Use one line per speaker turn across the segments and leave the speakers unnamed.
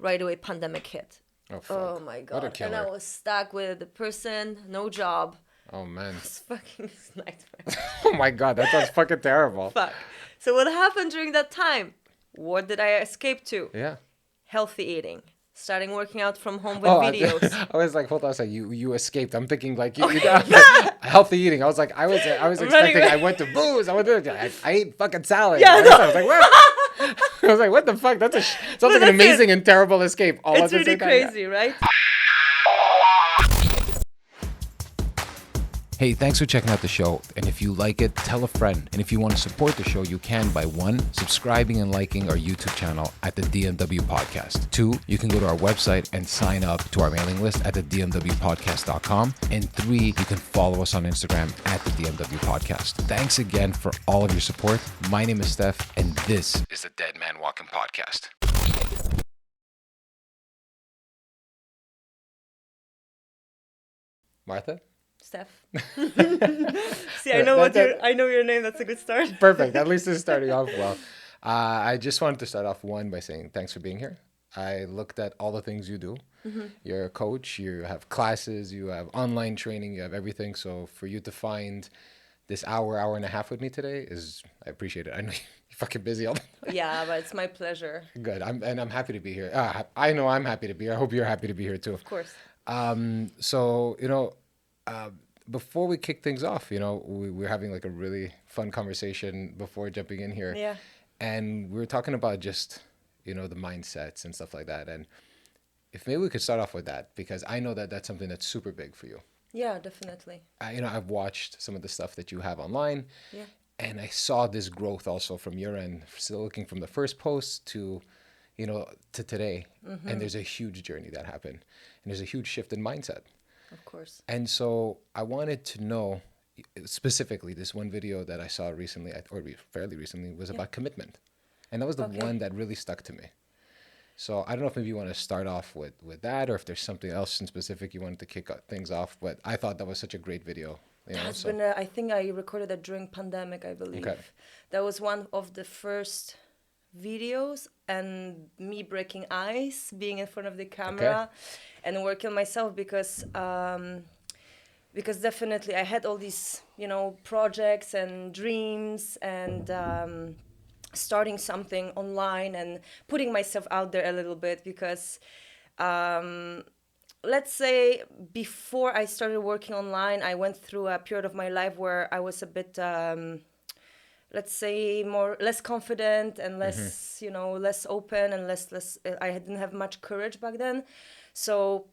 right away pandemic hit.
Oh, fuck.
Oh my
What a
God. And I
killer.
was stuck with the person, no job.
Oh, man.
It's fucking nightmare.
Oh, my God. That sounds fucking terrible.
Fuck. So what happened during that time? What did I escape to?
Yeah.
Healthy eating. Starting working out from home with
Oh,
videos.
I was like, hold on a second. You escaped. I'm thinking like you
Okay.
got healthy eating. I was like, I was
I'm
expecting.
running
I went to booze. I ate fucking salad.
Yeah,
I
no.
was like, what? I was like, what the fuck? Sounds like an
that's
amazing
it.
and terrible escape all at
It's
the
really
same time. Yeah.
crazy, right?
Hey, thanks for checking out the show. And if you like it, tell a friend. And if you want to support the show, you can by 1, subscribing and liking our YouTube channel at the DMW Podcast. 2, you can go to our website and sign up to our mailing list at the dmwpodcast.com. And 3, you can follow us on Instagram at the DMW Podcast. Thanks again for all of your support. My name is Stef, and this is the Dead Man Walking Podcast. Martha?
Steph. See, I know your name. That's a good start.
Perfect. At least it's starting off well. I just wanted to start off by saying thanks for being here. I looked at all the things you do. Mm-hmm. You're a coach. You have classes. You have online training. You have everything. So for you to find this hour and a half with me today I appreciate it. I know you're fucking busy all the time.
Yeah, but it's my pleasure.
Good. I'm happy to be here. I know I'm happy to be here. I hope you're happy to be here too.
Of course.
So before we kick things off, we're having like a really fun conversation before jumping in here.
Yeah.
And we were talking about just, the mindsets and stuff like that. And if maybe we could start off with that, because I know that that's something that's super big for you.
Yeah, definitely.
I've watched some of the stuff that you have online.
Yeah.
And I saw this growth also from your end, still looking from the first post to today. Mm-hmm. And there's a huge journey that happened. And there's a huge shift in mindset.
Of course.
And so I wanted to know specifically this one video that I saw recently, or fairly recently, was about commitment. And that was the one that really stuck to me. So I don't know if maybe you want to start off with that, or if there's something else in specific you wanted to kick things off. But I thought that was such a great video.
That's been, I think I recorded that during pandemic, I believe.
Okay.
That was one of the first videos, and me breaking ice, being in front of the camera, and working myself because definitely I had all these projects and dreams and starting something online and putting myself out there a little bit because let's say before I started working online, I went through a period of my life where I was a bit let's say less confident and less less open and less I didn't have much courage back then. So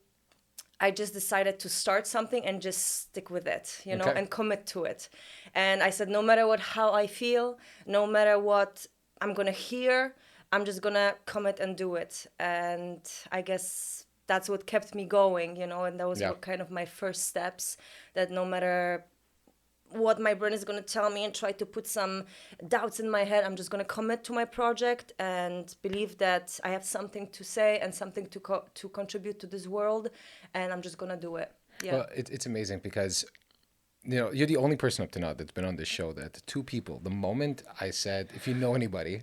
I just decided to start something and just stick with it, and commit to it. And I said, no matter how I feel, no matter what I'm going to hear, I'm just going to commit and do it. And I guess that's what kept me going, and that was kind of my first steps, that no matter what my brain is going to tell me and try to put some doubts in my head, I'm just going to commit to my project and believe that I have something to say and something to contribute to this world, and I'm just going to do it. Yeah.
Well, it's amazing because, you're the only person up to now that's been on this show that 2 people, the moment I said, if you know anybody,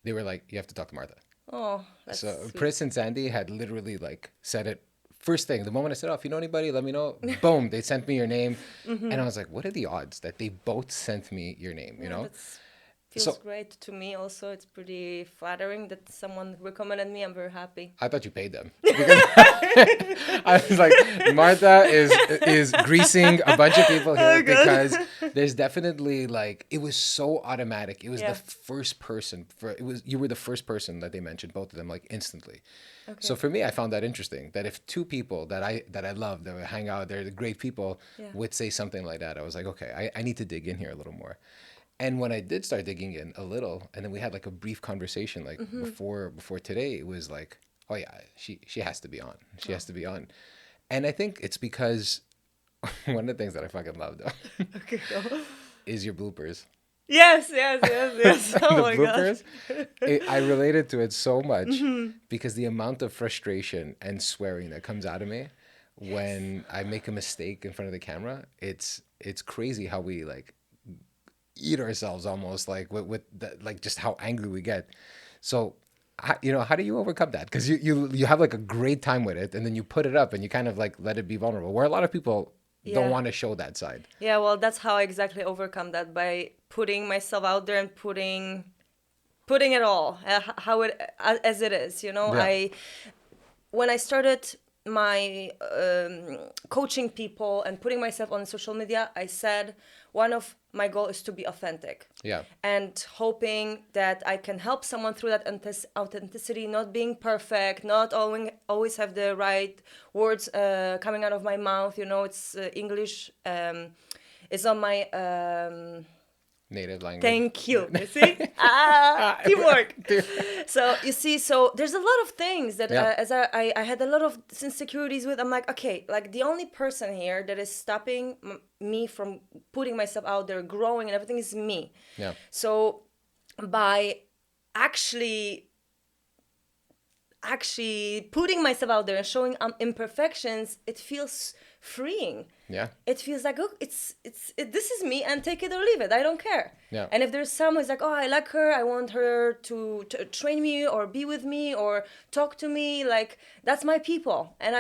they were like, you have to talk to Marta.
Oh, that's
So
sweet.
Chris and Sandy had literally said it first thing. The moment I said, if you know anybody, let me know. Boom, they sent me your name. Mm-hmm. And I was like, what are the odds that they both sent me your name,
Feels great to me also. It's pretty flattering that someone recommended me. I'm very happy.
I thought you paid them. Because I was like, Martha is greasing a bunch of people here because there's definitely it was so automatic. It was the first person you were the first person that they mentioned, both of them, instantly. Okay. So for me, I found that interesting that if 2 people that I love, that would hang out, they're the great people, would say something like that, I was like, okay, I need to dig in here a little more. And when I did start digging in a little, and then we had a brief conversation before today, it was like, oh yeah, she has to be on. She has to be on. And I think it's because one of the things that I fucking love though
Okay, go.
is your bloopers.
Yes. Oh my
bloopers,
gosh.
I related to it so much because the amount of frustration and swearing that comes out of me when I make a mistake in front of the camera, it's crazy how we eat ourselves almost with the, just how angry we get. So how do you overcome that? Because you have like a great time with it, and then you put it up and you kind of like let it be vulnerable, where a lot of people don't
Yeah.
want to show that side.
Yeah, well, that's how I exactly overcome that, by putting myself out there and putting it all, how it as it is,
Yeah.
I when I started my coaching people and putting myself on social media, I said one of my goal is to be authentic.
Yeah.
And hoping that I can help someone through that authenticity, not being perfect, not always have the right words coming out of my mouth. It's English. It's on my
Native language.
thank you. You see? Teamwork. So you see, so there's a lot of things that
Yeah.
as I had a lot of insecurities with. I'm like, okay, like the only person here that is stopping me from putting myself out there, growing and everything is me.
Yeah.
So by actually putting myself out there and showing imperfections, it feels freeing.
Yeah.
It feels like, oh, this is me, and take it or leave it. I don't care.
Yeah.
And if there's someone who's like, oh, I like her, I want her to train me or be with me or talk to me, like, that's my people. And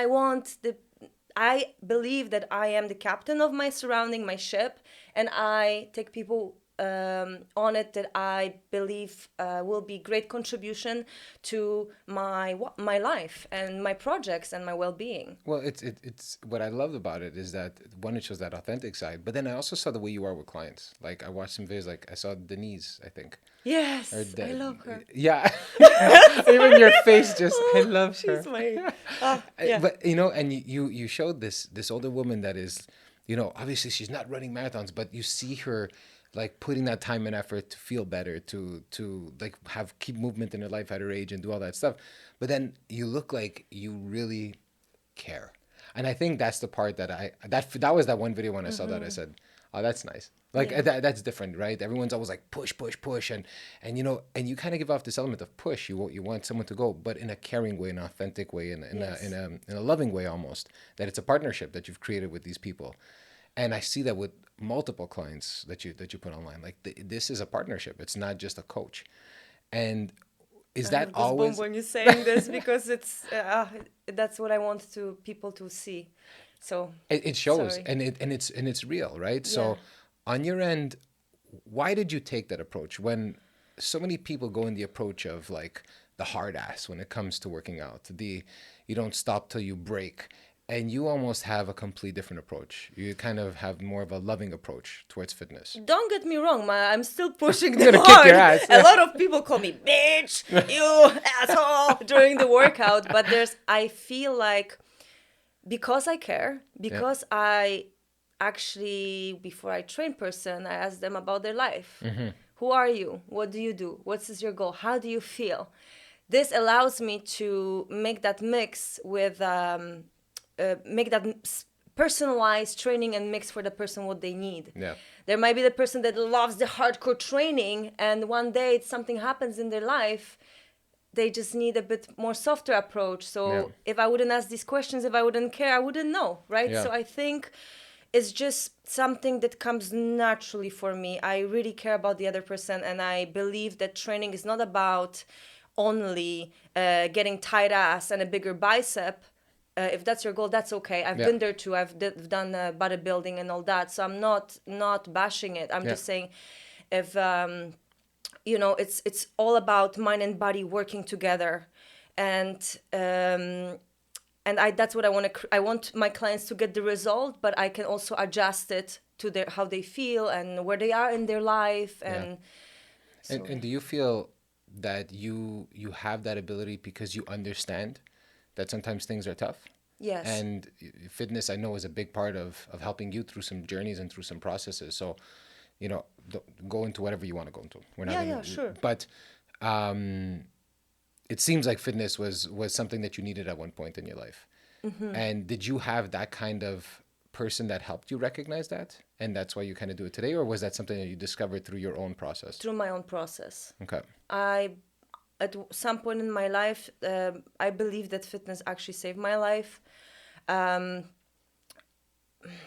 I believe that I am the captain of my surrounding, my ship, and I take people on it that I believe will be great contribution to my life and my projects and my well-being.
Well, it's what I loved about it is that one, it shows that authentic side, but then I also saw the way you are with clients. Like I watched some videos, like I saw Denise, I think.
Yes,
Or
I love her.
Yeah. Even your face just, I love her.
She's my yeah.
But and you showed this older woman that is, obviously she's not running marathons, but you see her like putting that time and effort to feel better, to like keep movement in her life at her age and do all that stuff. But then you look like you really care. And I think that's the part that was that one video when I saw that I said, oh, that's nice. Like
Yeah.
that's different, right? Everyone's always like push, push, push, and and you kind of give off this element of push. You want someone to go, but in a caring way, in an authentic way,
Yes.
in a loving way almost. That it's a partnership that you've created with these people, and I see that with multiple clients that you put online. Like this is a partnership. It's not just a coach, and is
I
that
have goosebumps
always?
when you're saying this because that's what I want people to see. So
It shows,
sorry.
and it's real, right?
Yeah.
So, on your end, why did you take that approach when so many people go in the approach of like the hard ass when it comes to working out? You don't stop till you break, and you almost have a complete different approach. You kind of have more of a loving approach towards fitness.
Don't get me wrong, I'm still pushing
You're
them
gonna kick
hard.
your ass.
A lot of people call me bitch, you asshole during the workout, but I feel like because I care, because I actually, before I train person, I ask them about their life. Who are you? What do you do? What is your goal? How do you feel? This allows me to make that mix with make that personalized training and mix for the person what they need.
Yeah.
There might be the person that loves the hardcore training, and one day something happens in their life, they just need a bit more softer approach. So
Yeah.
if I wouldn't ask these questions, if I wouldn't care, I wouldn't know, right?
Yeah.
So I think it's just something that comes naturally for me. I really care about the other person, and I believe that training is not about only getting tight ass and a bigger bicep. If that's your goal, that's okay. I've
Yeah.
been there too. I've done bodybuilding and all that. So I'm not bashing it. I'm
Yeah.
just saying, if it's all about mind and body working together, and that's what I want to. I want my clients to get the result, but I can also adjust it to how they feel and where they are in their life, and
And do you feel that you have that ability because you understand that sometimes things are tough?
yes.
And fitness, I know, is a big part of helping you through some journeys and through some processes. So, go into whatever you want to go into. We're not
Yeah,
gonna,
yeah, sure.
But it seems like fitness was something that you needed at one point in your life. And did you have that kind of person that helped you recognize that, and that's why you kind of do it today, or was that something that you discovered through your own process?
Through my own process.
Okay.
At some point in my life, I believe that fitness actually saved my life.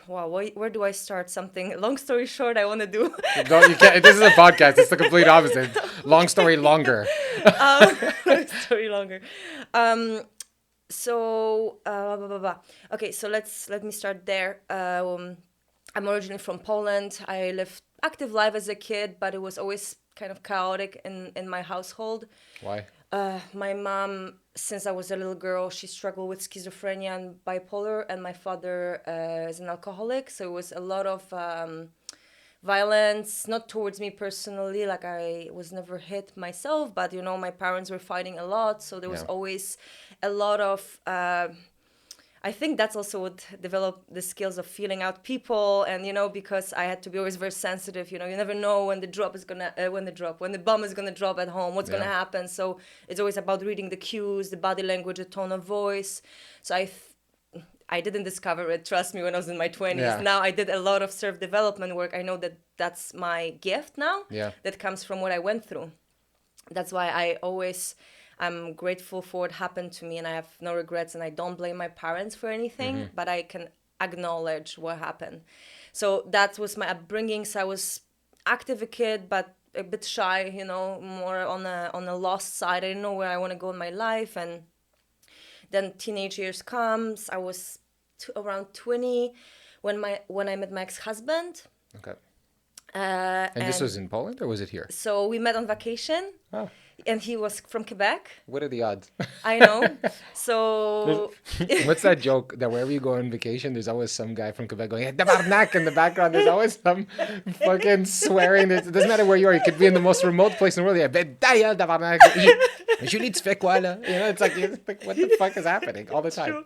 wow, where do I start? Something long story short, I want to do.
No, you can't. This is a podcast. It's the complete opposite. Long story longer.
Long story longer. Um, blah, blah, blah. Okay, so let me start there. I'm originally from Poland. I lived active life as a kid, but it was always kind of chaotic in my household.
Why?
My mom, since I was a little girl, she struggled with schizophrenia and bipolar, and my father is an alcoholic. So it was a lot of violence, not towards me personally, like I was never hit myself, but my parents were fighting a lot. So there was always a lot of. I think that's also what developed the skills of feeling out people, and because I had to be always very sensitive. You never know when the bomb is gonna drop at home, what's gonna happen. So it's always about reading the cues, the body language, the tone of voice. So I didn't discover it, trust me, when I was in my 20s.
Yeah.
Now I did a lot of self-development work. I know that that's my gift now.
Yeah.
That comes from what I went through. That's why I'm grateful for what happened to me, and I have no regrets, and I don't blame my parents for anything, but I can acknowledge what happened. So that was my upbringing. So I was active a kid, but a bit shy, more on a lost side. I didn't know where I want to go in my life. And then teenage years comes. I was around 20 when I met my ex-husband.
Okay. And this was in Poland, or was it here?
So we met on vacation.
Oh.
And he was from Quebec.
What are the odds?
I know. So
what's that joke that wherever you go on vacation, there's always some guy from Quebec going "Tabarnak" in the background. There's always some fucking swearing. It doesn't matter where you are. You could be in the most remote place in the world. Yeah, tabarnak. It's like what the fuck is happening all the time?
True.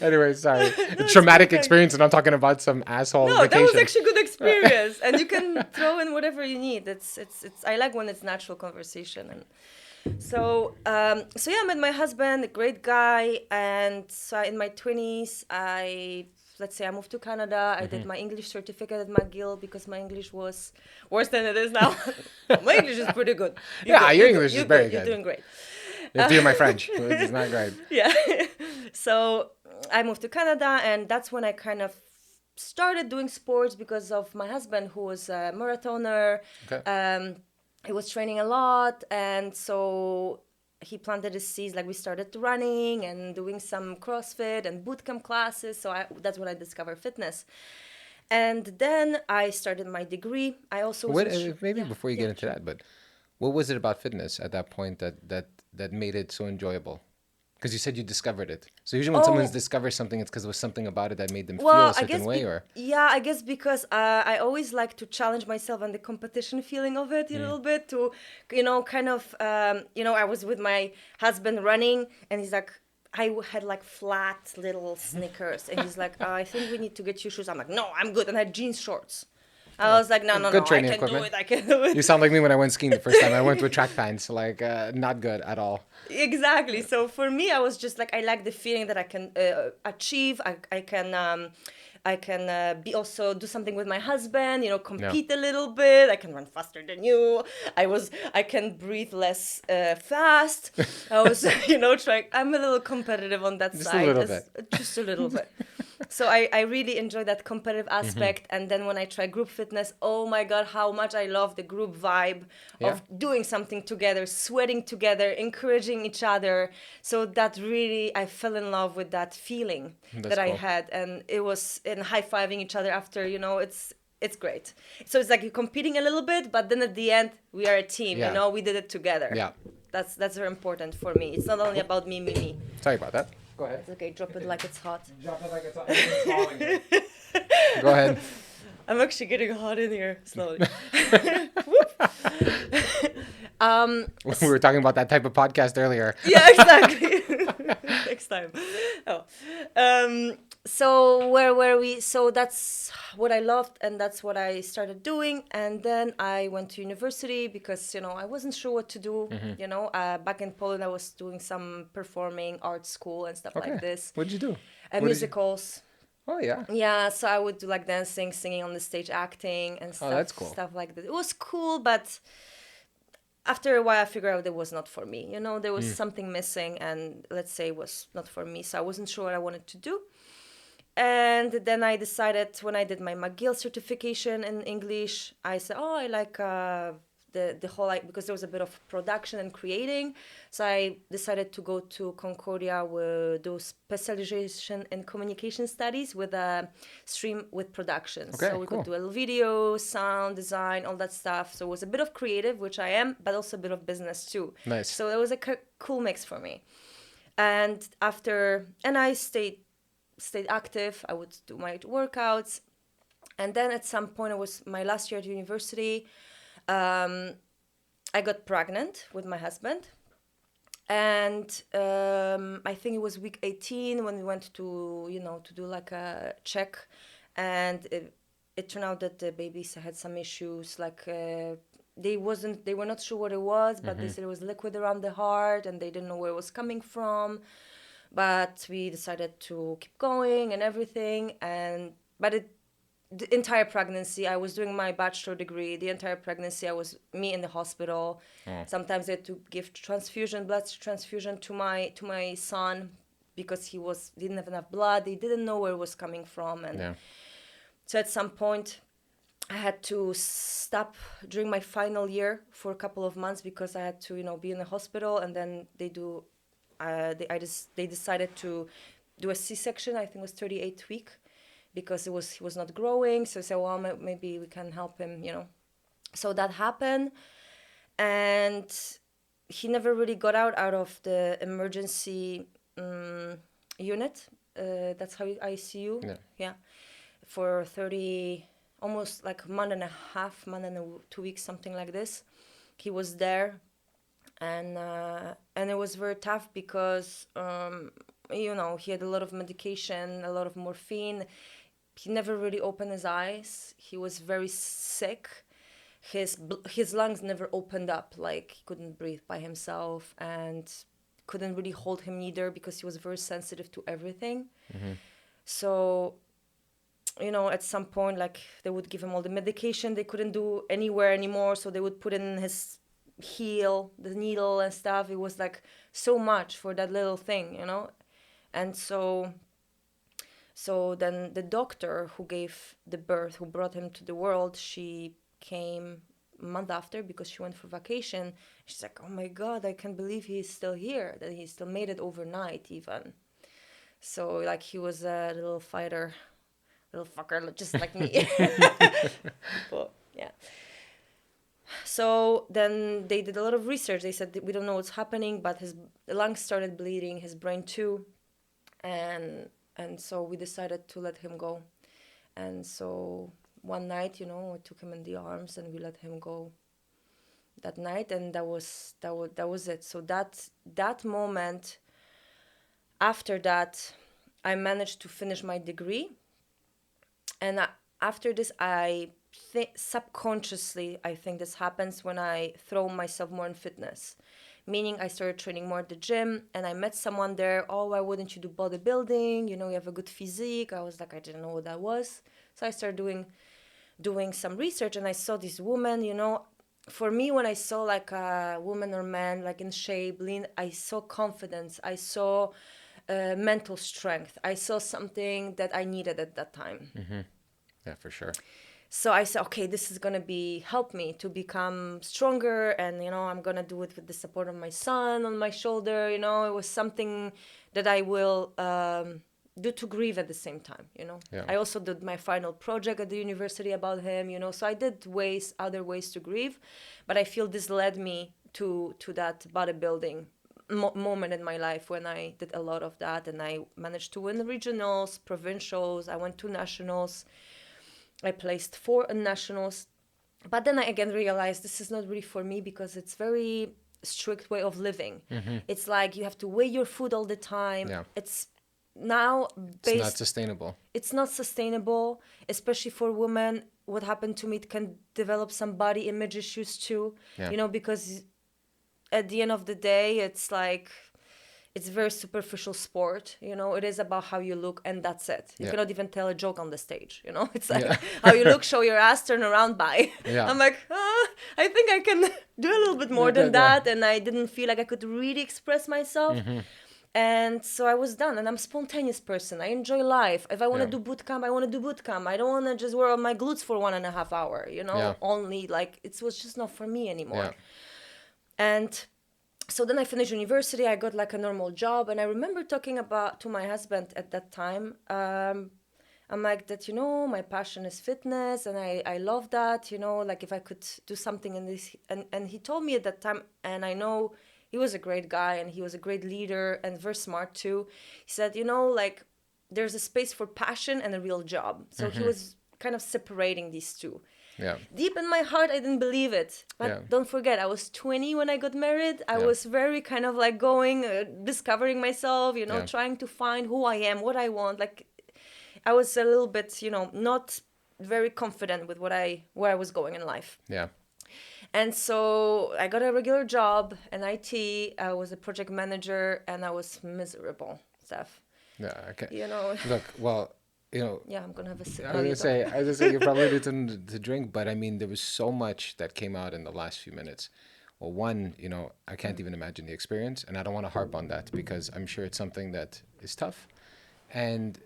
Anyway, sorry. A traumatic experience, and I'm talking about some asshole vacation.
That was actually a good experience, and you can throw in whatever you need. It's. I like when it's natural conversation. And so I met my husband, a great guy, and so in my 20s, I moved to Canada. I did my English certificate at McGill because my English was worse than it is now. My English is pretty good.
Your English is very good.
You're doing great.
You have to hear my French, which is not great.
Yeah. So I moved to Canada, and that's when I kind of started doing sports because of my husband, who was a marathoner.
Okay.
He was training a lot, and so he planted his seeds. Like, we started running and doing some CrossFit and bootcamp classes. So that's when I discovered fitness. And then I started my degree. I also
before you get into that, but what was it about fitness at that point that made it so enjoyable? Because you said you discovered it. So usually when someone discovers something, it's because there was something about it that made them feel a certain way, or?
Yeah, I guess because I always like to challenge myself on the competition feeling of it a little bit to, I was with my husband running, and he's like, I had like flat little sneakers, and he's like, I think we need to get you shoes. I'm like, no, I'm good. And I had jeans shorts. I was like, no, I can do it.
You sound like me when I went skiing the first time. I went with track pants, not good at all.
Exactly. So for me, I was just like, I like the feeling that I can achieve. I can be also do something with my husband, compete a little bit. I can run faster than you. I can breathe less fast. I was, trying. I'm a little competitive on that side. Just a little bit. So I really enjoy that competitive aspect. And then when I try group fitness, oh my God, how much I love the group vibe of doing something together, sweating together, encouraging each other. So that really, I fell in love with that feeling that I had. And it was in high-fiving each other after, it's great. So it's like you're competing a little bit, but then at the end, we are a team, we did it together.
Yeah.
That's very important for me. It's not only about me.
Sorry about that. Go ahead.
It's okay, drop it like it's hot.
Drop it like it's hot. It's falling here. Go ahead.
I'm actually getting hot in here slowly.
We were talking about that type of podcast earlier.
Yeah, exactly. Next time. So where were we? So that's what I loved, and that's what I started doing. And then I went to university because, I wasn't sure what to do. Back in Poland, I was doing some performing arts school and stuff like this.
What did you do?
Musicals.
Oh, yeah.
Yeah, so I would do like dancing, singing on the stage, acting and stuff.
Oh, that's cool.
Stuff like that. It was cool, but after a while I figured out it was not for me. There was something missing, and let's say it was not for me. So I wasn't sure what I wanted to do. And then I decided, when I did my McGill certification in English, I said, oh, I like the whole, like, because there was a bit of production and creating. So I decided to go to Concordia with do specialization in communication studies with a stream with production.
Okay,
so we
cool.
could do a little video, sound, design, all that stuff. So it was a bit of creative, which I am, but also a bit of business too.
Nice.
So it was a cool mix for me. And I stayed active. I would do my workouts. And then at some point, it was my last year at university, I got pregnant with my husband. And I think it was week 18 when we went to do like a check. And it turned out that the babies had some issues, like they were not sure what it was, but they said it was liquid around the heart and they didn't know where it was coming from. But we decided to keep going and everything. The entire pregnancy, I was doing my bachelor degree. The entire pregnancy, I was me in the hospital. Sometimes I had to give blood transfusion to my son because he didn't have enough blood. They didn't know where it was coming from. And so at some point, I had to stop during my final year for a couple of months because I had to, be in the hospital. And then they decided to do a C-section. I think it was 38th week. Because he was not growing, so I said, well, maybe we can help him, So that happened, and he never really got out of the emergency unit. That's how ICU. Yeah. For 30, almost like a month and a half, month and 2 weeks, something like this. He was there, and it was very tough because he had a lot of medication, a lot of morphine. He never really opened his eyes. He was very sick. His lungs never opened up, like he couldn't breathe by himself and couldn't really hold him neither because he was very sensitive to everything. So, at some point, like they would give him all the medication they couldn't do anywhere anymore. So they would put in his heel, the needle and stuff. It was like so much for that little thing, And so then the doctor who gave the birth, who brought him to the world, she came a month after because she went for vacation. She's like, oh my God, I can't believe he's still here, that he still made it overnight even. So like he was a little fighter, little fucker, just like me. But yeah. So then they did a lot of research. They said, we don't know what's happening, but his lungs started bleeding, his brain too. And so we decided to let him go. And so one night, we took him in the arms and we let him go that night. And that was it. So that moment, after that, I managed to finish my degree. And after this, subconsciously, I think this happens when I throw myself more in fitness. Meaning I started training more at the gym and I met someone there. Oh, why wouldn't you do bodybuilding? You have a good physique. I was like, I didn't know what that was. So I started doing some research and I saw this woman, For me, when I saw like a woman or man, like in shape, lean, I saw confidence. I saw mental strength. I saw something that I needed at that time.
Yeah, for sure.
So I said, okay, this is going to help me to become stronger. And, I'm going to do it with the support of my son on my shoulder. It was something that I will do to grieve at the same time, Yeah. I also did my final project at the university about him, So I did other ways to grieve. But I feel this led me to that bodybuilding moment in my life when I did a lot of that. And I managed to win regionals, provincials. I went to nationals. I placed 4 in nationals, but then I again realized this is not really for me because it's very strict way of living. It's like you have to weigh your food all the time. Yeah. It's not
sustainable.
It's not sustainable, especially for women. What happened to me, it can develop some body image issues too, because at the end of the day, it's like, it's a very superficial sport, it is about how you look and that's it. You cannot even tell a joke on the stage, it's like how you look, show your ass, turn around, bye. I'm like, I think I can do a little bit more than that. And I didn't feel like I could really express myself. And so I was done, and I'm a spontaneous person. I enjoy life. If I want to
Yeah.
do boot camp, I want to do boot camp. I don't want to just wear on my glutes for 1.5 hours,
Yeah.
only like it was just not for me anymore.
Yeah.
And so then I finished university. I got like a normal job, and I remember talking about to my husband at that time. I'm like that, my passion is fitness, and I love that, like if I could do something in this. And he told me at that time, and I know he was a great guy and he was a great leader and very smart too. He said, like there's a space for passion and a real job. So he was kind of separating these two.
Yeah.
Deep in my heart, I didn't believe it. But
Yeah.
don't forget, I was 20 when I got married. I
Yeah.
was very kind of like going, discovering myself,
Yeah.
trying to find who I am, what I want. Like I was a little bit, not very confident with where I was going in life.
Yeah.
And so I got a regular job in IT. I was a project manager and I was miserable, Stef.
Yeah. Okay.
You know.
Look, well,
Yeah, I'm gonna have a sip.
I was gonna say you probably need to drink, but I mean, there was so much that came out in the last few minutes. Well, one, I can't even imagine the experience, and I don't want to harp on that because I'm sure it's something that is tough. And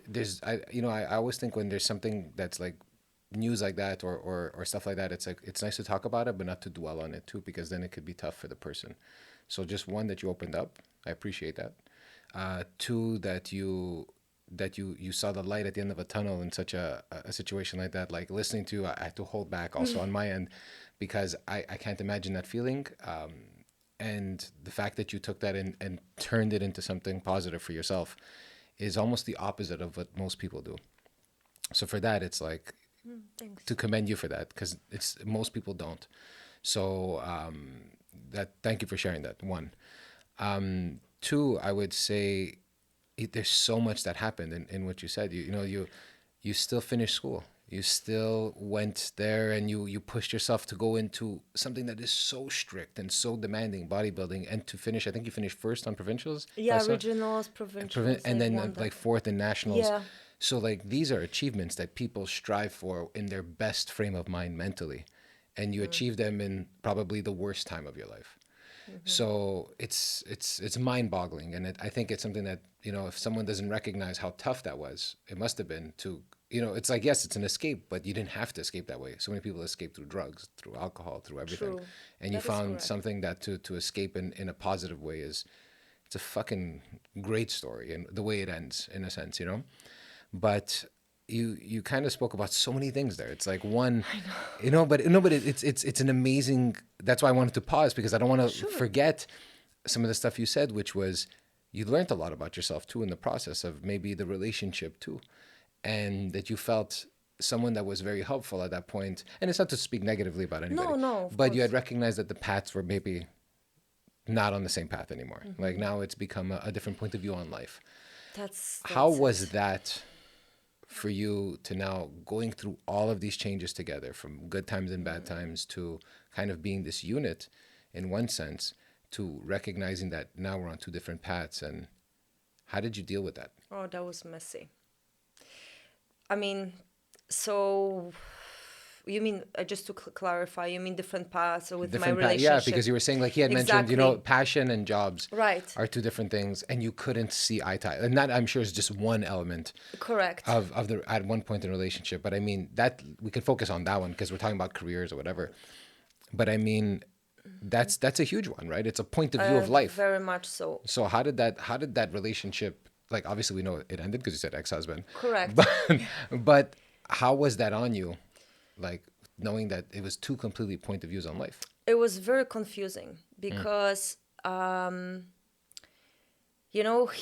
I always think when there's something that's like news like that or stuff like that, it's like it's nice to talk about it, but not to dwell on it too, because then it could be tough for the person. So just one, that you opened up, I appreciate that. Two, that you saw the light at the end of a tunnel in such a situation like that. Like listening to you, I had to hold back also on my end because I can't imagine that feeling. And the fact that you took that and turned it into something positive for yourself is almost the opposite of what most people do. So for that, it's like
Thanks.
to commend you for that, because most people don't. So thank you for sharing that. One. Two, I would say there's so much that happened in what you said. You still finished school. You still went there and you pushed yourself to go into something that is so strict and so demanding, bodybuilding, and to finish, I think you finished first on provincials.
Yeah, regionals, provincials,
And then
won that.
like fourth in nationals.
Yeah.
So like these are achievements that people strive for in their best frame of mind mentally, and you achieve them in probably the worst time of your life. So it's mind-boggling, and I think it's something that if someone doesn't recognize how tough that was, it must have been to it's like, yes, it's an escape, but you didn't have to escape that way. So many people escape through drugs, through alcohol, through everything.
True.
And you
That is
found
correct.
something that to escape in a positive way it's a fucking great story, and the way it ends, in a sense, But you kind of spoke about so many things there. It's like one, but it's an amazing. That's why I wanted to pause, because I don't want to forget some of the stuff you said, which was you learned a lot about yourself too in the process of maybe the relationship too, and that you felt someone that was very helpful at that point. And it's not to speak negatively about anybody,
No, of
but you had
course.
recognized that the paths were maybe not on the same path anymore. Like now it's become a different point of view on life. How
That's
was
it.
that for you to now going through all of these changes together, from good times and bad times, to kind of being this unit in one sense, to recognizing that now we're on two different paths? And how did you deal with that?
Oh, that was messy. I mean, so you mean just to clarify, you mean different paths with my
Yeah,
relationship?
because you were saying, like, he had mentioned,
Exactly.
passion and jobs
Right.
are two different things, and you couldn't see eye to eye. And that, I'm sure, is just one element
Correct.
of the at one point in a relationship. But I mean, that we can focus on that one because we're talking about careers or whatever. But I mean, that's a huge one, right? It's a point of view of life.
Very much so.
So how did that relationship, like, obviously we know it ended because you said ex-husband,
Correct.
but how was that on you, like knowing that it was two completely point of views on life?
It was very confusing because,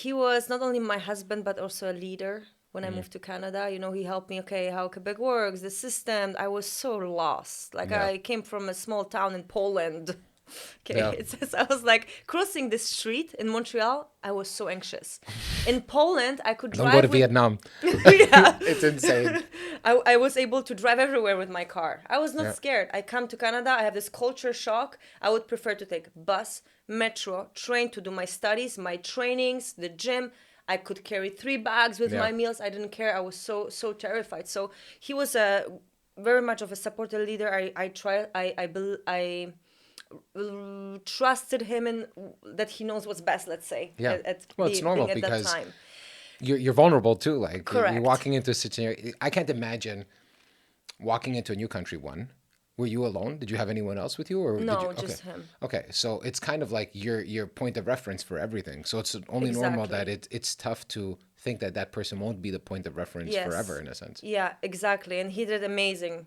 he was not only my husband, but also a leader. When I moved to Canada, he helped me, okay, how Quebec works, the system. I was so lost. Like,
Yeah.
I came from a small town in Poland. Okay,
Yeah.
it says I was like crossing the street in Montreal. I was so anxious. In Poland, I could
Don't
drive
go to
with-
Vietnam.
Yeah.
It's insane.
I was able to drive everywhere with my car. I was not
Yeah.
scared. I come to Canada, I have this culture shock. I would prefer to take bus, metro, train to do my studies, my trainings, the gym. I could carry 3 bags with
Yeah.
my meals. I didn't care. I was so terrified. So he was a very much of a supportive leader. trusted him in that he knows what's best, let's say.
Yeah.
At
Well, it's normal
being at that
because
time.
you're vulnerable too. Like
Correct.
you're walking into a situation. I can't imagine walking into a new country. One, were you alone? Did you have anyone else with you, or did
No,
you? Okay.
just him.
Okay, so it's kind of like your point of reference for everything. So it's only normal that
Exactly.
it's tough to think that that person won't be the point of reference forever,
Yes.
in a sense.
Yeah, exactly. And he did amazing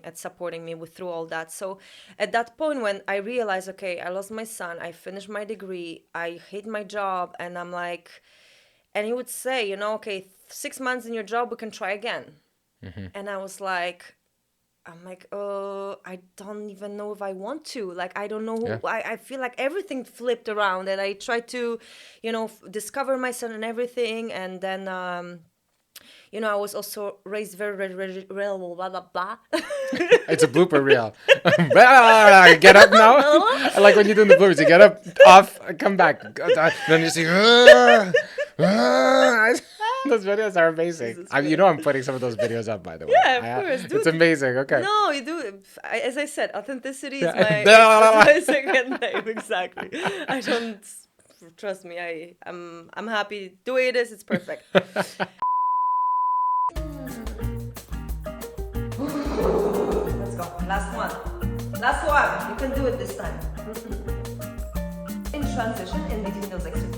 at supporting me with through all that. So at that point when I realized, okay, I lost my son, I finished my degree, I hate my job, and I'm like, and he would say, okay, 6 months in your job, we can try again. And I'm like, I don't even know if I want to. Like, I don't know.
Yeah.
I feel like everything flipped around, and I tried to, discover myself and everything. And then, I was also raised very, very, very, blah, blah, blah, blah.
It's a blooper reel. Get up now. I like when you're doing the bloopers. You get up, off, come back. Then you see. Those videos are amazing. I'm putting some of those videos up, by the way.
Yeah, of course.
It's amazing. Okay.
No, you do. As I said, authenticity is
Yeah.
my second name. Exactly. I don't. Trust me. I'm happy the way it is. It's perfect. Let's go. Last one. Last one. You can do it this time. In transition, in between those exercises.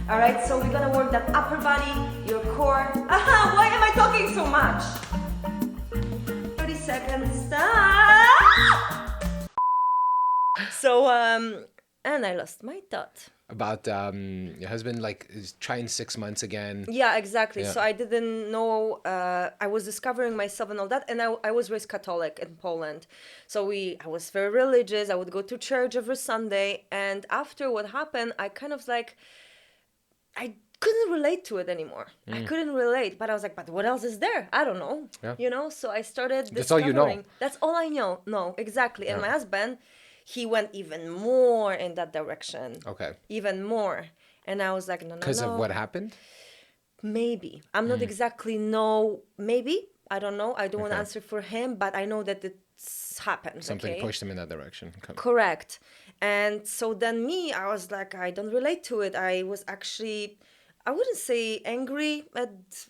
All right, so we're gonna work that upper body, your core. Aha, why am I talking so much? 30 seconds. So, and I lost my thought.
About your husband, like, is trying 6 months again.
Yeah, exactly.
Yeah.
So I didn't know, I was discovering myself and all that. And I was raised Catholic in Poland. So I was very religious. I would go to church every Sunday. And after what happened, I kind of like, I couldn't relate to it anymore. I couldn't relate. But I was like, but what else is there? I don't know.
Yeah.
So I started
That's all you know.
That's all I know. No, exactly. And
Yeah.
my husband, he went even more in that direction.
Okay.
Even more. And I was like, no.
Because of what happened?
Maybe. I'm not exactly maybe. I don't know. I don't want to answer for him, but I know that it's happened.
Something
okay?
pushed him in that direction. Okay.
Correct. And so then I was like, I don't relate to it. I was actually, I wouldn't say angry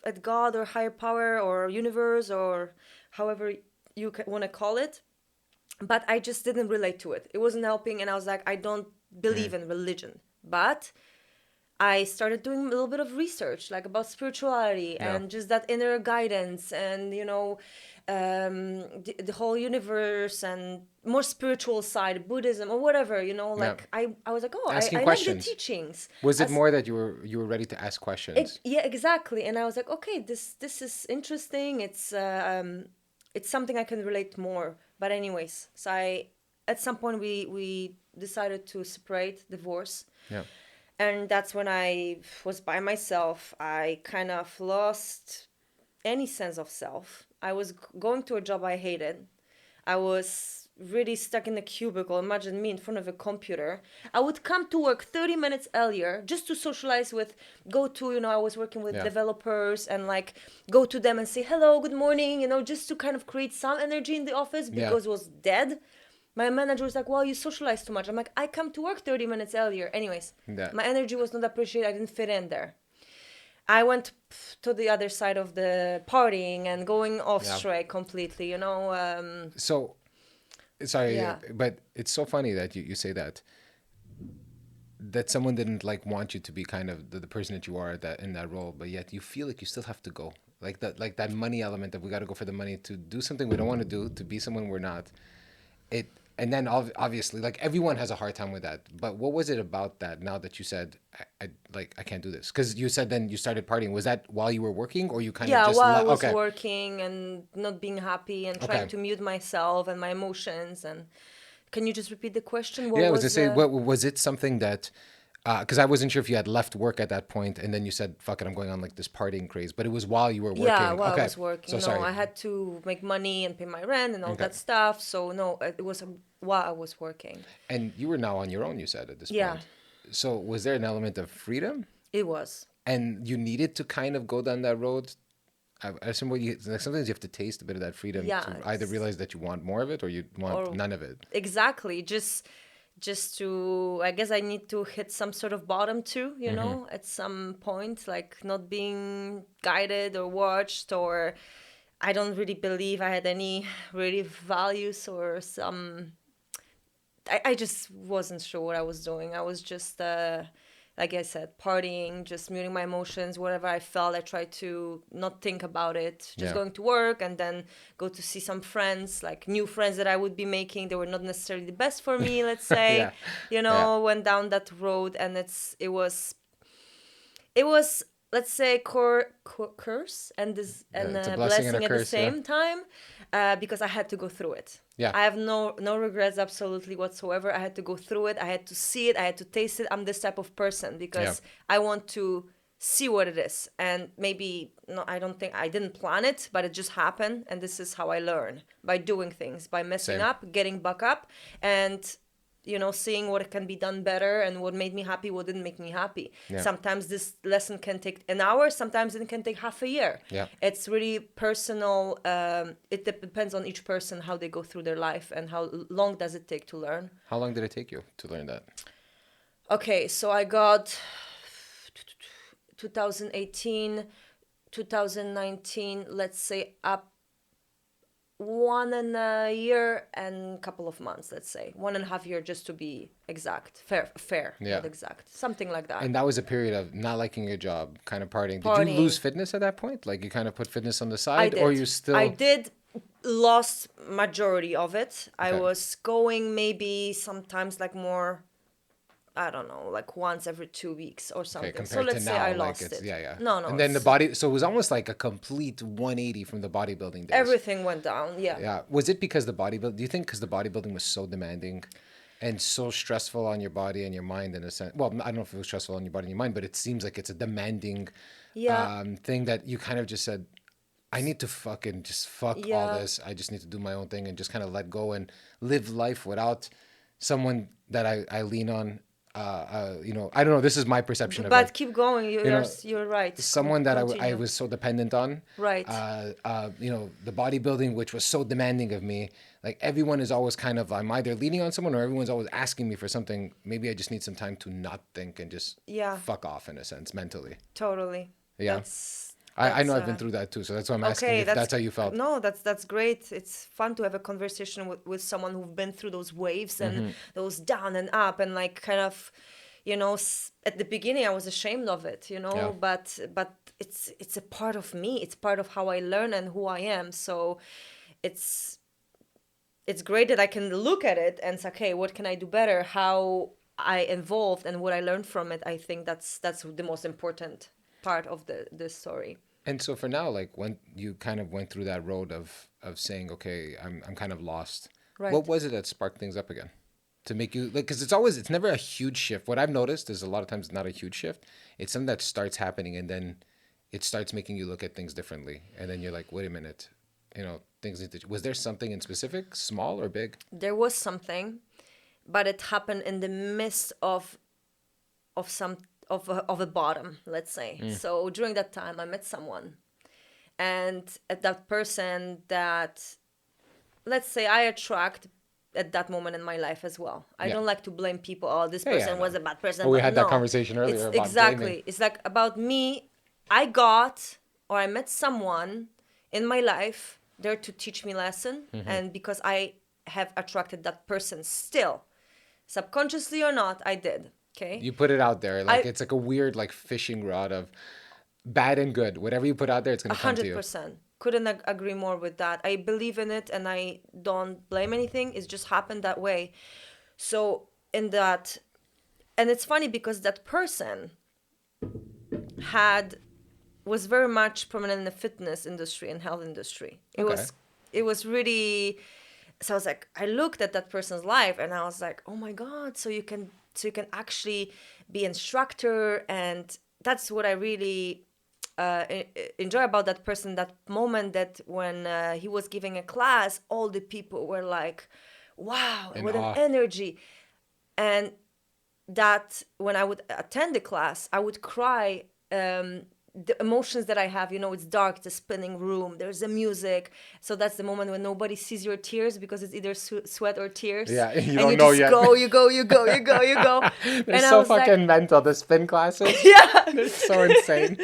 at God or higher power or universe or however you want to call it. But I just didn't relate to it. It wasn't helping. And I was like, I don't believe in religion. But I started doing a little bit of research, like about spirituality and just that inner guidance and, the whole universe and more spiritual side, Buddhism or whatever, I was like, I like the
questions.
teachings.
Was it more that you were ready to ask questions?
Yeah, exactly. And I was like, okay, this is interesting. It's something I can relate more. But anyways, so at some point we decided to separate, divorce.
Yeah.
And that's when I was by myself. I kind of lost any sense of self. I was going to a job I hated. I was really stuck in a cubicle. Imagine me in front of a computer. I would come to work 30 minutes earlier just to socialize I was working with developers and like go to them and say, hello, good morning, just to kind of create some energy in the office because it was dead. My manager was like, well, you socialize too much. I'm like, I come to work 30 minutes earlier. Anyways, my energy was not appreciated. I didn't fit in there. I went to the other side of the partying and going off straight completely,
So, sorry, but it's so funny that you say that someone didn't like want you to be kind of the person that you are in that role, but yet you feel like you still have to go. Like that money element of we got to go for the money to do something we don't want to do, to be someone we're not. And then obviously, like everyone has a hard time with that. But what was it about that? Now that you said, I can't do this, because you said then you started partying. Was that while you were working, or you kind of just
while I was working and not being happy and trying to mute myself and my emotions? And can you just repeat the question?
What was it something that? Because I wasn't sure if you had left work at that point, and then you said, "Fuck it, I'm going on like this partying craze." But it was while you were working.
Yeah, while I was working.
So sorry.
I had to make money and pay my rent and all that stuff. So no, it was while I was working.
And you were now on your own, you said, at this point. So was there an element of freedom?
It was.
And you needed to kind of go down that road I assume like sometimes you have to taste a bit of that freedom
Yeah,
to either realize that you want more of it or you want
or
none of it.
exactly, just to, I guess I need to hit some sort of bottom too, you know, at some point, like not being guided or watched, or I don't really believe I had any really values or some. I just wasn't sure what I was doing. I was just, like I said, partying, just muting my emotions. Whatever I felt, I tried to not think about it. Just
Yeah.
going to work and then go to see some friends, like new friends that I would be making. They were not necessarily the best for me, let's say.
Yeah.
You
Yeah.
know, went down that road, and it was, let's say, curse and this and
It's a
a
blessing and a
blessing at the
curse. Yeah.
same time, because I had to go through it.
Yeah.
I have no regrets absolutely whatsoever. I had to go through it. I had to see it. I had to taste it. I'm this type of person because I want to see what it is. And maybe no, I don't think I didn't plan it, but it just happened. And this is how I learn, by doing things, by messing
Same.
up, getting back up, and seeing what can be done better and what made me happy, what didn't make me happy.
Yeah.
Sometimes this lesson can take an hour, sometimes it can take half a year.
Yeah.
It's really personal. It depends on each person, how they go through their life and how long does it take to learn.
How long did it take you to learn that?
Okay, so I got 2018, 2019, let's say up 1.5 years and a couple of months, let's say 1.5 years, just to be exact, fair,
Yeah.
not exact, something like that.
And that was a period of not liking your job, kind of partying. Did you
Partying.
lose fitness at that point? Like you kind of put fitness on the
I
side,
did.
or you still?
I did lost majority of it. I
Okay.
was going maybe sometimes like more, I don't know, like once every 2 weeks or
Okay,
something.
compared
So let's
to
say
now,
I
like
lost
it's
it.
yeah.
No,
And then the
it's-
body, so it was almost like a complete 180 from the bodybuilding days.
everything went down. Yeah.
Yeah. Was it because the bodybuilding? Do you think because the bodybuilding was so demanding and so stressful on your body and your mind in a sense? Well, I don't know if it was stressful on your body and your mind, but it seems like it's a demanding
Yeah.
thing that you kind of just said, I need to fucking just fuck all
Yeah.
this. I just need to do my own thing and just kind of let go and live life without someone that I lean on. I don't know. This is my perception of
But
it.
keep going. You're right.
Someone that I
Continue.
was so dependent on.
Right.
The bodybuilding, which was so demanding of me. Like everyone is always kind of, I'm either leaning on someone or everyone's always asking me for something. Maybe I just need some time to not think and just
Yeah.
fuck off in a sense mentally.
Totally.
Yeah. I know I've been through that too. So that's why I'm asking if that's how you felt.
No, that's great. It's fun to have a conversation with someone who've been through those waves and those down and up, and like kind of, at the beginning I was ashamed of it,
Yeah.
but it's a part of me. It's part of how I learn and who I am. So it's great that I can look at it and say, okay, what can I do better? How I evolved and what I learned from it. I think that's the most important part of the story.
And so for now, like when you kind of went through that road of saying, okay, I'm kind of lost.
Right.
What was it that sparked things up again? To make you like, because it's never a huge shift. What I've noticed is a lot of times it's not a huge shift. It's something that starts happening and then it starts making you look at things differently. And then you're like, wait a minute, things need to. Was there something in specific, small or big?
There was something, but it happened in the midst of a bottom, let's say. So during that time, I met someone, and that person that, let's say, I attract at that moment in my life as well. I
Yeah.
don't like to blame people. Oh, this
Yeah,
person
no.
was a bad person.
Well, we
but
had that
no.
conversation earlier
It's
about
exactly.
blaming.
It's like about me. I met someone in my life there to teach me lesson, and because I have attracted that person still, subconsciously or not, I did. Okay.
You put it out there, like
I-
it's like a weird like fishing rod of bad and good. Whatever you put out there, it's gonna come to you.
100%. Couldn't agree more with that. I believe in it and I don't blame anything. It's just happened that way. So in that, and it's funny because that person was very much prominent in the fitness industry and health industry. It
Okay.
was really, so I was like, I looked at that person's life and I was like, oh my God, so you can actually be instructor. And that's what I really enjoy about that person, that moment that when he was giving a class, all the people were like, wow,
In
what
awe.
an energy. And that when I would attend the class, I would cry the emotions that I have, it's dark, it's a spinning room, there's the music. So that's the moment when nobody sees your tears because it's either sweat or tears.
Yeah, you
and
don't
you
know
just
yet.
go, you go, you go, you go, you go.
They're
And I
so
was
fucking mental, the spin classes.
yeah.
They're so insane.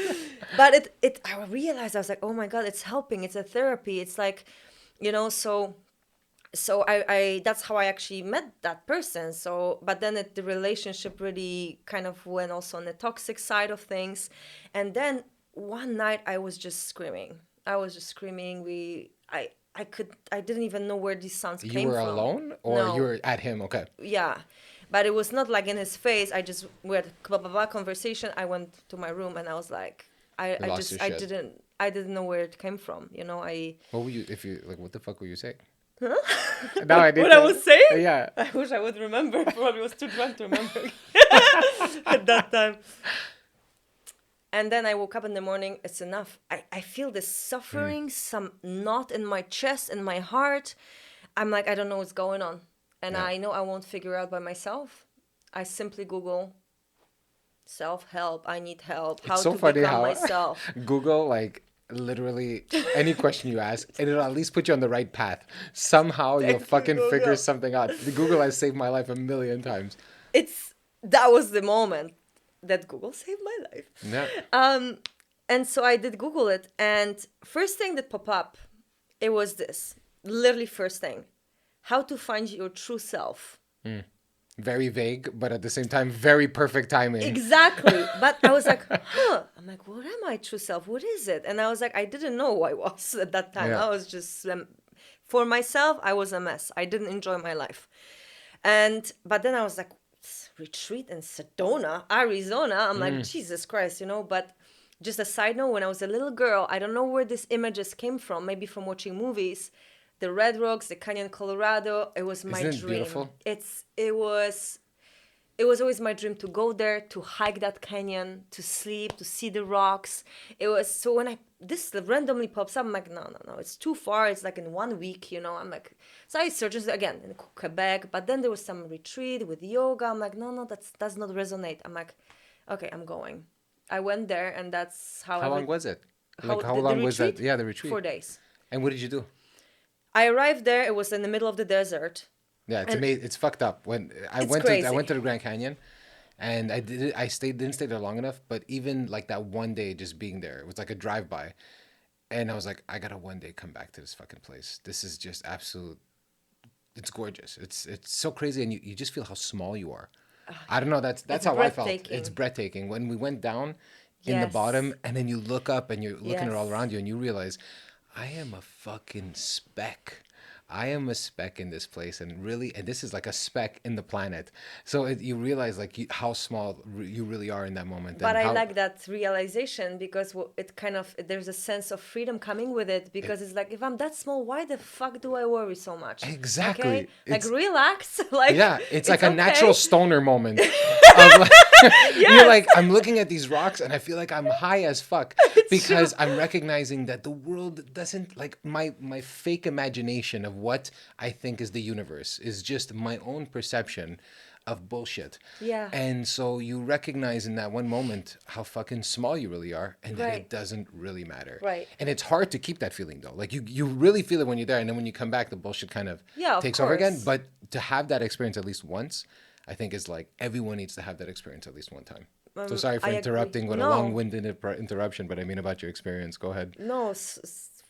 But I realized, I was like, oh my God, it's helping. It's a therapy. It's like, so I that's how I actually met that person. So, but then the relationship really kind of went also on the toxic side of things. And then one night I was just screaming. I didn't even know where these sounds
You
came
were
from.
alone or
No.
you were at him? Okay.
Yeah. But it was not like in his face. We had blah, blah, blah conversation. I went to my room and I was like,
You lost your shit.
I didn't know where it came from.
What were you, if you, like, what the fuck were you saying?
Huh?
No, I didn't.
What I was saying?
Yeah.
I wish I would remember. Probably was too drunk to remember at that time. And then I woke up in the morning. It's enough. I feel this suffering, some knot in my chest, in my heart. I'm like, I don't know what's going on. And I know I won't figure out by myself. I simply Google self-help. I need help. How
It's so
to
funny
become
how
myself.
Google, like, literally any question you ask, and it'll at least put you on the right path. Somehow you'll fucking figure something out. The Google has saved my life a million times.
That was the moment that Google saved my life.
Yeah.
And so I did Google it, and first thing that popped up, it was this. Literally first thing. How to find your true self.
Very vague, but at the same time, very perfect timing.
Exactly. But I was like, I'm like, what am I true self? What is it? And I was like, I didn't know who I was at that time.
Yeah.
I was just, for myself, I was a mess. I didn't enjoy my life. But then I was like, retreat in Sedona, Arizona. I'm like, Jesus Christ, But just a side note, when I was a little girl, I don't know where these images came from, maybe from watching movies. The Red Rocks, the Canyon, Colorado. It was my
Isn't it
dream.
beautiful?
It was always my dream to go there, to hike that canyon, to sleep, to see the rocks. It was so when this randomly pops up, I'm like, no, it's too far. It's like in 1 week, I'm like, so I searched again in Quebec, but then there was some retreat with yoga. I'm like, no, that does not resonate. I'm like, okay, I'm going. I went there, and that's how.
How long was it? Like, how
the
long was
retreat?
that? Yeah, the retreat.
4 days.
And what did you do?
I arrived there. It was in the middle of the desert.
Yeah, it's amazing. It's fucked up. When I went to the Grand Canyon, and didn't stay there long enough. But even like that one day, just being there, it was like a drive by, and I was like, I gotta one day come back to this fucking place. This is just absolute. It's gorgeous. It's so crazy, and you just feel how small you are. I don't know. That's how I felt. It's breathtaking. When we went down in the bottom, and then you look up and you're looking at all around you, and you realize, I am a fucking speck. I am a speck in this place, and this is like a speck in the planet. So you realize like how small you really are in that moment.
But I like that realization because it kind of, there's a sense of freedom coming with it because it's like, if I'm that small, why the fuck do I worry so much?
Exactly.
Okay? Like relax. Like
yeah, it's like a
okay.
natural stoner moment. Like, you're like, I'm looking at these rocks and I feel like I'm high as fuck because I'm recognizing that the world doesn't, like, my fake imagination of what I think is the universe is just my own perception of bullshit.
Yeah.
And so you recognize in that one moment how fucking small you really are and that it doesn't really matter.
Right.
And it's hard to keep that feeling though. Like you really feel it when you're there, and then when you come back the bullshit kind of takes over again. But to have that experience at least once, I think is like everyone needs to have that experience at least one time. So sorry for interrupting with a long-winded interruption, but I mean about your experience. Go ahead.
No,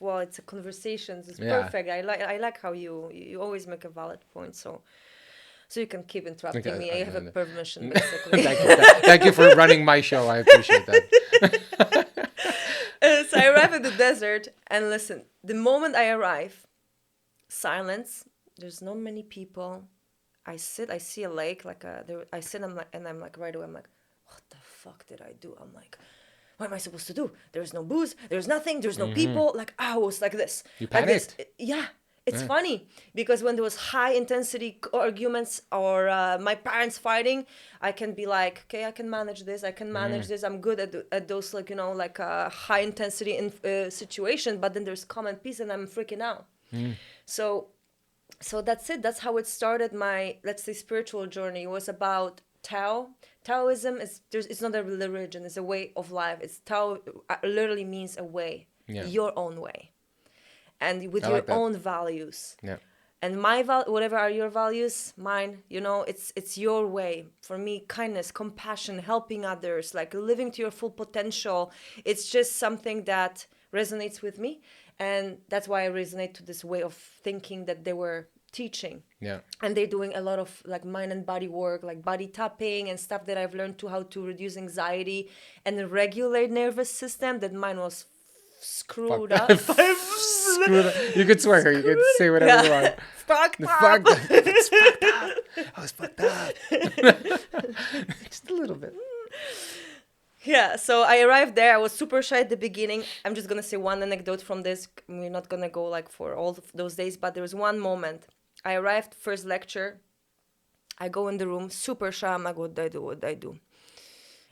well, it's a conversation. It's perfect. I like how you always make a valid point. So you can keep interrupting me. I have a permission, basically.
Thank you for running my show. I appreciate that.
So I arrive at the desert, and listen, the moment I arrive, silence. There's not many people. I see a lake, I sit, and I'm like, right away, I'm like, what the fuck did I do? I'm like, what am I supposed to do? There's no booze, there's nothing, there's no people. Like, I was like this.
You panicked?
Like this. Yeah. It's funny because when there was high intensity arguments or my parents fighting, I can be like, okay, I can manage this. I'm good at those, like, high intensity situation. But then there's calm and peace, and I'm freaking out. So that's it. That's how it started. My, let's say, spiritual journey. It was about Tao. Taoism is it's not a religion, it's a way of life. It's Tao literally means a way,
Yeah.
your own way, and with
I
your
like that.
own values.
Yeah.
And whatever are your values, mine, it's your way. For me, kindness, compassion, helping others, like living to your full potential, it's just something that resonates with me, and that's why I resonate to this way of thinking that they were teaching.
Yeah.
And they're doing a lot of like mind and body work, like body tapping and stuff that I've learned to how to reduce anxiety and regulate nervous system, that mine was screwed up.
Screw that. You could swear. You could say whatever you want.
Fucked up.
It's fucked up. I was fucked up. Just a little bit.
Yeah, so I arrived there. I was super shy at the beginning. I'm just gonna say one anecdote from this. We're not gonna go like for all of those days, but there was one moment. I arrived, first lecture. I go in the room, super shy. I'm like, what do I do? What do I do?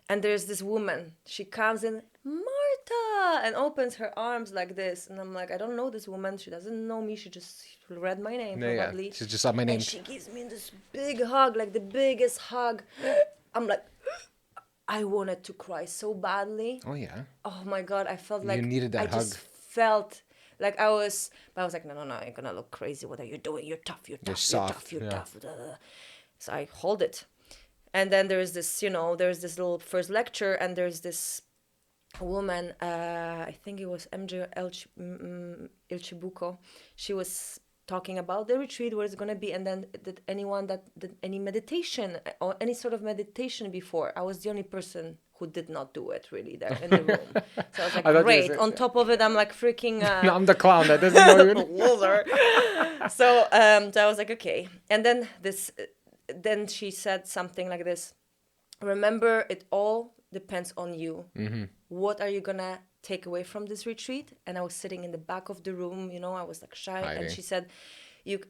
And there's this woman. She comes in, Marta, and opens her arms like this. And I'm like, I don't know this woman. She doesn't know me. She just read my name, probably.
Yeah. She just saw my name.
And she gives me this big hug, like the biggest hug. I'm like, I wanted to cry so badly.
Oh, yeah.
Oh my God, I felt like
You needed that
I
hug.
just felt like I was, but I was like, no, you're gonna look crazy. What are you doing? You're tough, you're
soft,
you're
yeah.
tough. So I hold it. And then there's this, there's this little first lecture, and there's this woman, I think it was MJ Ilchibuko. She was talking about the retreat, where it's going to be, and then did any meditation or any sort of meditation before. I was the only person who did not do it really there in the room. So I was like, great. On top of it, I'm like freaking...
No, I'm the clown that doesn't know you.
Loser. So I was like, okay. And then she said something like this. Remember, it all depends on you. Mm-hmm. What are you going to take away from this retreat? And I was sitting in the back of the room, I was like shy.
Hiding.
And she said,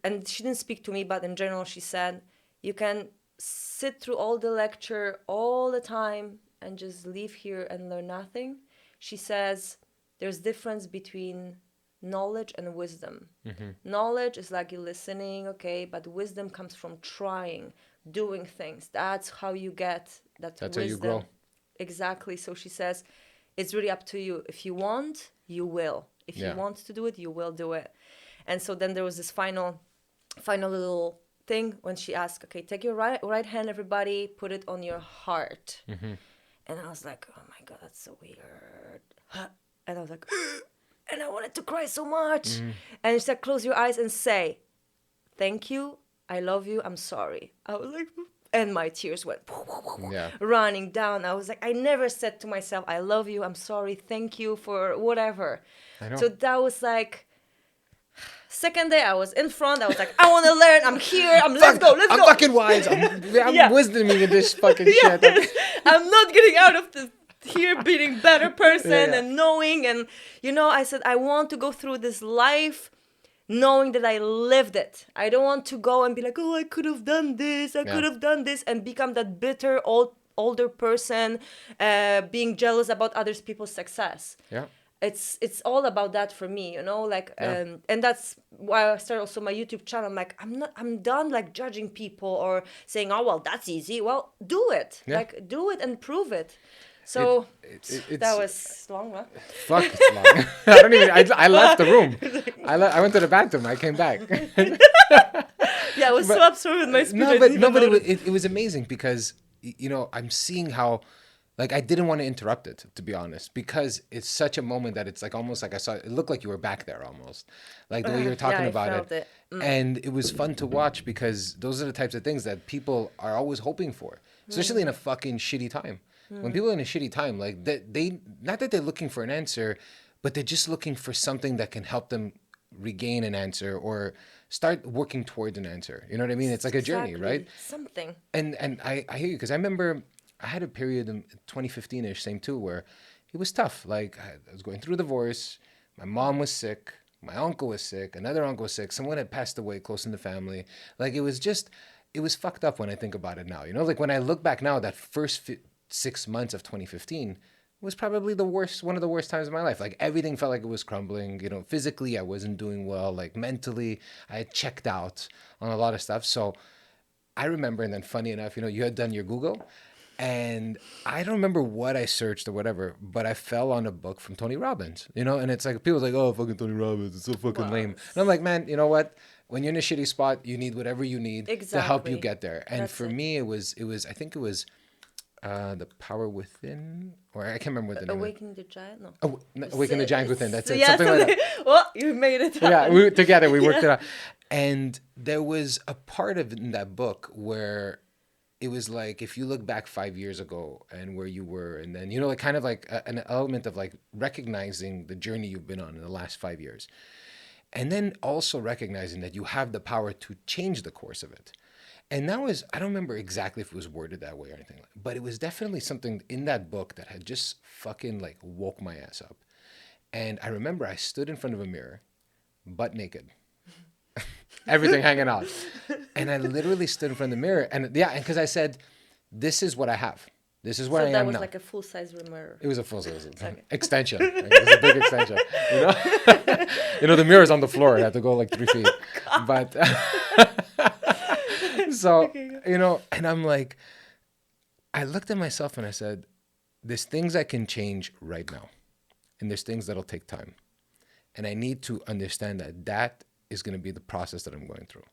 and she didn't speak to me, but in general, she said, you can sit through all the lecture all the time and just leave here and learn nothing. She says, there's difference between knowledge and wisdom. Mm-hmm. Knowledge is like you're listening, okay, but wisdom comes from trying, doing things. That's how you get that
That's
wisdom.
how you grow.
Exactly. So she says, it's really up to you. If you want, you will. If you want to do it, you will do it. And so then there was this final little thing when she asked, okay, take your right hand, everybody, put it on your heart. Mm-hmm. And I was like, oh my God, that's so weird. And I was like, and I wanted to cry so much. Mm-hmm. And she said, close your eyes and say, thank you, I love you, I'm sorry. I was like, and my tears went running down. I was like, I never said to myself, I love you, I'm sorry, thank you for whatever.
I know.
So that was like, second day I was in front. I was like, I want to learn. I'm here. Let's go.
I'm fucking wise. I'm wisdoming in this fucking shit.
I'm not getting out of the here being better person and knowing. And, I said, I want to go through this life knowing that I lived it. I don't want to go and be like, oh, I could have done this. I could have done this, and become that bitter older person being jealous about other people's success.
Yeah.
It's all about that for me, and that's why I started also my YouTube channel. I'm like, I'm done like judging people or saying, oh, well, that's easy. Well, do it. Like, do it and prove it. So that was long, huh?
Fuck, it's long. I don't even. I left the room. I went to the bathroom. I came back.
Yeah, I was so absorbed with my speech.
But it was amazing because I'm seeing how. Like, I didn't want to interrupt it, to be honest, because it's such a moment that it's like almost like I saw it looked like you were back there almost, like the way you were talking about it. And it was fun to watch because those are the types of things that people are always hoping for, especially in a fucking shitty time. When people are in a shitty time, like they not that they're looking for an answer, but they're just looking for something that can help them regain an answer or start working towards an answer. You know what I mean? It's like a journey, right?
Something.
And I hear you because I remember. I had a period in 2015-ish, same too, where it was tough. Like, I was going through a divorce. My mom was sick. My uncle was sick. Another uncle was sick. Someone had passed away close in the family. Like, it was fucked up when I think about it now. Like when I look back now, that first 6 months of 2015 was probably one of the worst times of my life. Like, everything felt like it was crumbling. Physically, I wasn't doing well. Like, mentally, I had checked out on a lot of stuff. So I remember, and then funny enough, you had done your Google. And I don't remember what I searched or whatever, but I fell on a book from Tony Robbins, you know, and it's like people's like, oh, fucking Tony Robbins, it's so fucking
Wow.
lame. And I'm like, man, you know what? When you're in a shitty spot, you need whatever you need to help you
Exactly.
get there. And
That's
for
it.
me, I think it was The Power Within, or I can't remember what the name of it.
Awakening the Giant? No.
Oh, Awaken the Giant Within. That's it.
Yeah,
Something like
something.
that.
Well, you made it
Yeah,
happen.
we worked it
Yeah.
out. And there was a part of in that book where it was like if you look back 5 years ago and where you were, and then like kind of like an element of like recognizing the journey you've been on in the last 5 years, and then also recognizing that you have the power to change the course of it. And that was, I don't remember exactly if it was worded that way or anything, but it was definitely something in that book that had just fucking like woke my ass up. And I remember I stood in front of a mirror, butt naked, everything hanging out. And I literally stood in front of the mirror. And yeah, and because I said, this is what I have. This is where
So
I
that
am
was
now.
like a full-size mirror.
It was a full size
Okay.
extension. Like, it was a big extension. You know, the mirror's on the floor. It had to go like 3 feet. But so,
Okay.
and I'm like, I looked at myself and I said, there's things I can change right now. And there's things that'll take time. And I need to understand that is going to be the process that I'm going through.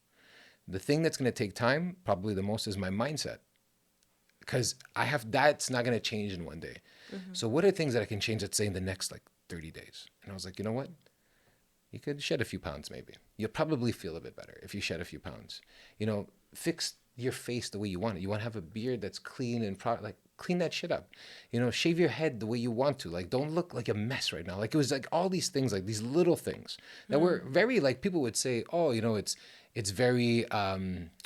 The thing that's going to take time, probably the most, is my mindset. Because that's not going to change in one day. So what are things that I can change, let's say, in the next like 30 days? And I was like, you know what? You could shed a few pounds maybe. You'll probably feel a bit better if you shed a few pounds. Fix your face the way you want it. You want to have a beard that's clean and like clean that shit up. Shave your head the way you want to. Like don't look like a mess right now. Like it was like all these things, like these little things that were very like people would say, oh, it's very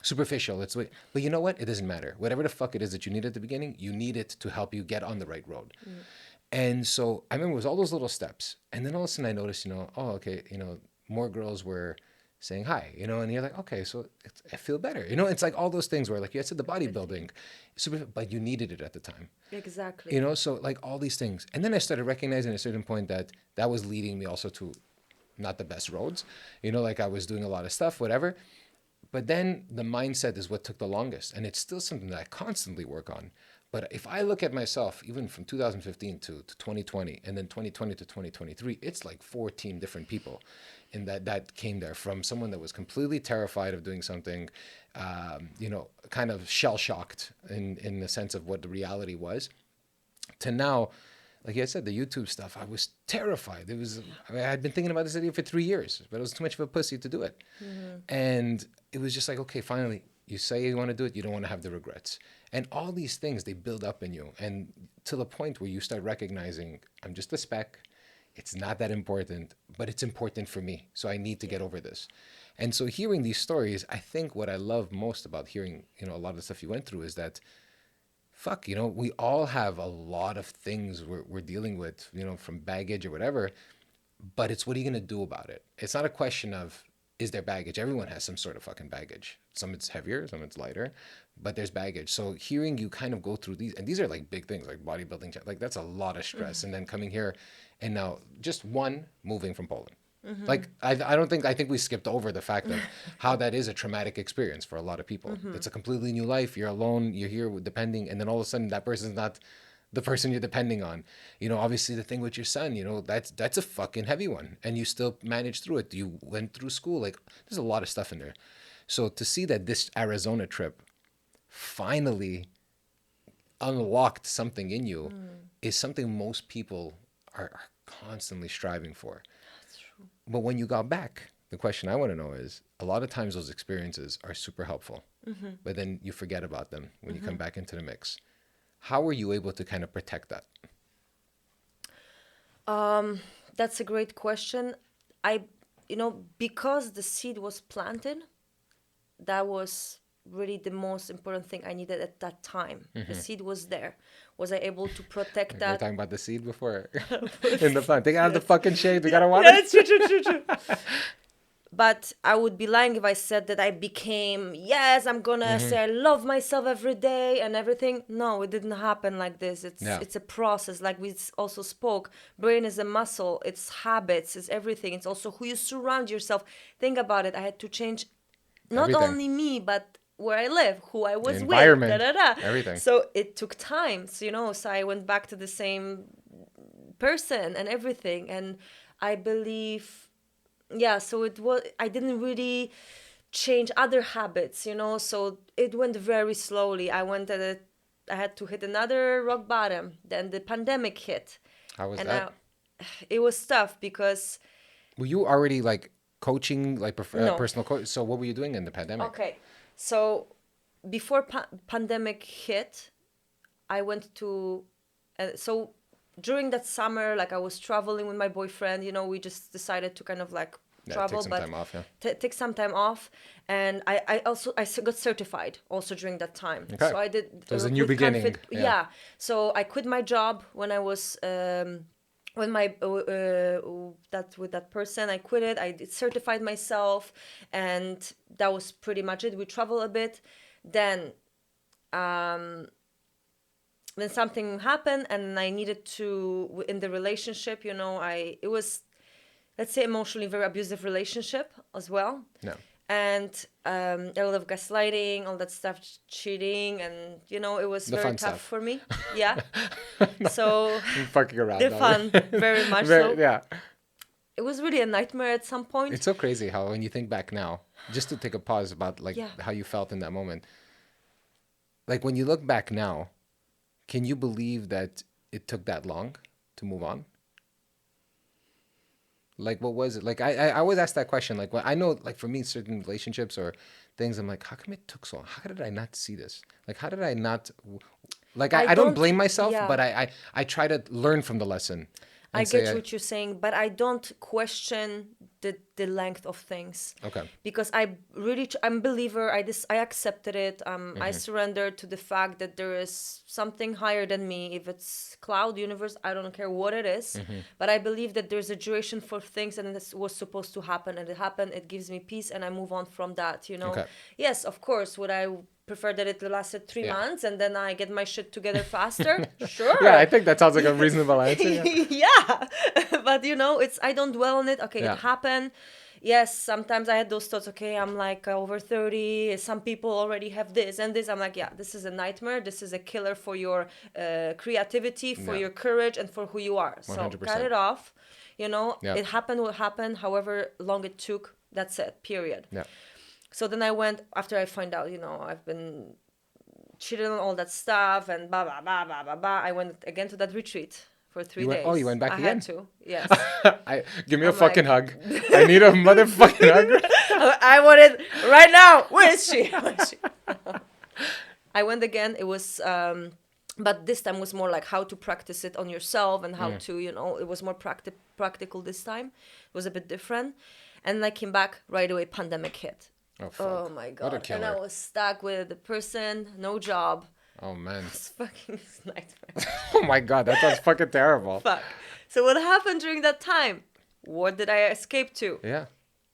superficial. But you know what? It doesn't matter. Whatever the fuck it is that you need at the beginning, you need it to help you get on the right road. And so I remember it was all those little steps. And then all of a sudden I noticed, oh, okay, more girls were saying hi, and you're like, okay, so I feel better. It's like all those things where like you said the bodybuilding, but you needed it at the time.
Exactly.
So like all these things. And then I started recognizing at a certain point that was leading me also to not the best roads, like I was doing a lot of stuff, whatever. But then the mindset is what took the longest. And it's still something that I constantly work on. But if I look at myself, even from 2015 to 2020, and then 2020 to 2023, it's like 14 different people in that came there, from someone that was completely terrified of doing something, kind of shell-shocked in the sense of what the reality was, to now, like I said, the YouTube stuff, I was terrified. I had been thinking about this idea for 3 years, but I was too much of a pussy to do it. And it was just like, okay, finally, you say you want to do it, you don't want to have the regrets. And all these things, they build up in you. And to the point where you start recognizing, I'm just a speck. It's not that important, but it's important for me. So I need to get over this. And so hearing these stories, I think what I love most about hearing, a lot of the stuff you went through is that, fuck, we all have a lot of things we're dealing with, from baggage or whatever, but it's what are you going to do about it? It's not a question of, is there baggage? Everyone has some sort of fucking baggage. Some it's heavier, some it's lighter, but there's baggage. So hearing you kind of go through these, and these are like big things, like bodybuilding, like that's a lot of stress. And then coming here, and now just moving from Poland. Like I think we skipped over the fact of how that is a traumatic experience for a lot of people. It's a completely new life. You're alone. You're here depending, and then all of a sudden that person's not the person you're depending on. Obviously the thing with your son, that's a fucking heavy one, and you still managed through it. You went through school. Like there's a lot of stuff in there. So to see that this Arizona trip finally unlocked something in you is something most people are constantly striving for.
That's true.
But when you got back, the question I want to know is, a lot of times those experiences are super helpful, but then you forget about them when you come back into the mix. How were you able to kind of protect that?
That's a great question. Because the seed was planted, that was really the most important thing I needed at that time. The seed was there. Was I able to protect
We were
that?
talking about the seed before in the fun. Take it out of the fucking shade. We gotta water.
Yeah, it's true. But I would be lying if I said that I became, yes, I'm gonna say I love myself every day and everything. No, it didn't happen like this. It's a process. Like we also spoke, brain is a muscle. It's habits. It's everything. It's also who you surround yourself. Think about it. I had to change not
Everything.
only me, but where I live, who I was
environment,
with, da, da, da.
everything.
So it took time. So, so I went back to the same person and everything. And I believe, so I didn't really change other habits, so it went very slowly. I had to hit another rock bottom. Then the pandemic hit.
How was
And
that?
It was tough because...
Were you already like coaching, like
No.
personal coach? So what were you doing in the pandemic?
Okay. So before pandemic hit, I went to... so during that summer, like I was traveling with my boyfriend, we just decided to kind of like travel,
take some time off,
take some time off. And I got certified also during that time.
Okay.
So I did...
So it was a new beginning.
Yeah. So I quit my job when I was... when my with that person, I quit it. I certified myself, and that was pretty much it. We traveled a bit, then something happened, and I needed to, in the relationship, it was, let's say, emotionally very abusive relationship as well.
No.
And a lot of gaslighting, all that stuff, cheating, and it was very tough
stuff
for me. Yeah. So
I'm fucking around.
The fun, very much so.
Yeah.
It was really a nightmare at some point.
It's so crazy how when you think back now, just to take a pause about like
Yeah.
how you felt in that moment. Like when you look back now, can you believe that it took that long to move on? Like, what was it? Like, I always ask that question. Like, when I know, like, for me, certain relationships or things, I'm like, how come it took so long? How did I not see this? Like, how did I not... Like, I don't blame myself,
yeah.
but I try to learn from the lesson.
I get what you're saying, but I don't question the length of things.
Okay.
Because I'm a believer. I accepted it. I surrendered to the fact that there is something higher than me. If it's cloud, universe, I don't care what it is. But I believe that there's a duration for things, and this was supposed to happen, and it happened. It gives me peace, and I move on from that.
Okay.
Yes, of course. Would I prefer that it lasted 3 months and then I get my shit together faster? Sure.
Yeah, I think that sounds like a reasonable answer.
Yeah. But I don't dwell on it. Okay, it happened. Yes, sometimes I had those thoughts. Okay, I'm like over 30. Some people already have this and this. I'm like, yeah, this is a nightmare. This is a killer for your creativity, for your courage, and for who you are. So
100%.
cut it off. It happened what happened. However long it took, that's it, period.
Yeah.
So then I went, after I find out, I've been cheated on, all that stuff, and blah, blah, blah, blah, blah, blah. I went again to that retreat for 3 days.
Oh, you went back again?
I had to, yes.
Give me a fucking hug. I need a motherfucking hug.
I want it right now. Where is she? I went again. It was... but this time was more like how to practice it on yourself and how to, it was more practical this time. It was a bit different. And I came back right away, pandemic hit.
Oh, fuck.
Oh my God.
What a killer.
And I was stuck with the person, no job.
Oh, man.
It's fucking nightmare.
Oh, my God. That sounds fucking terrible.
Fuck. So what happened during that time? What did I escape to?
Yeah.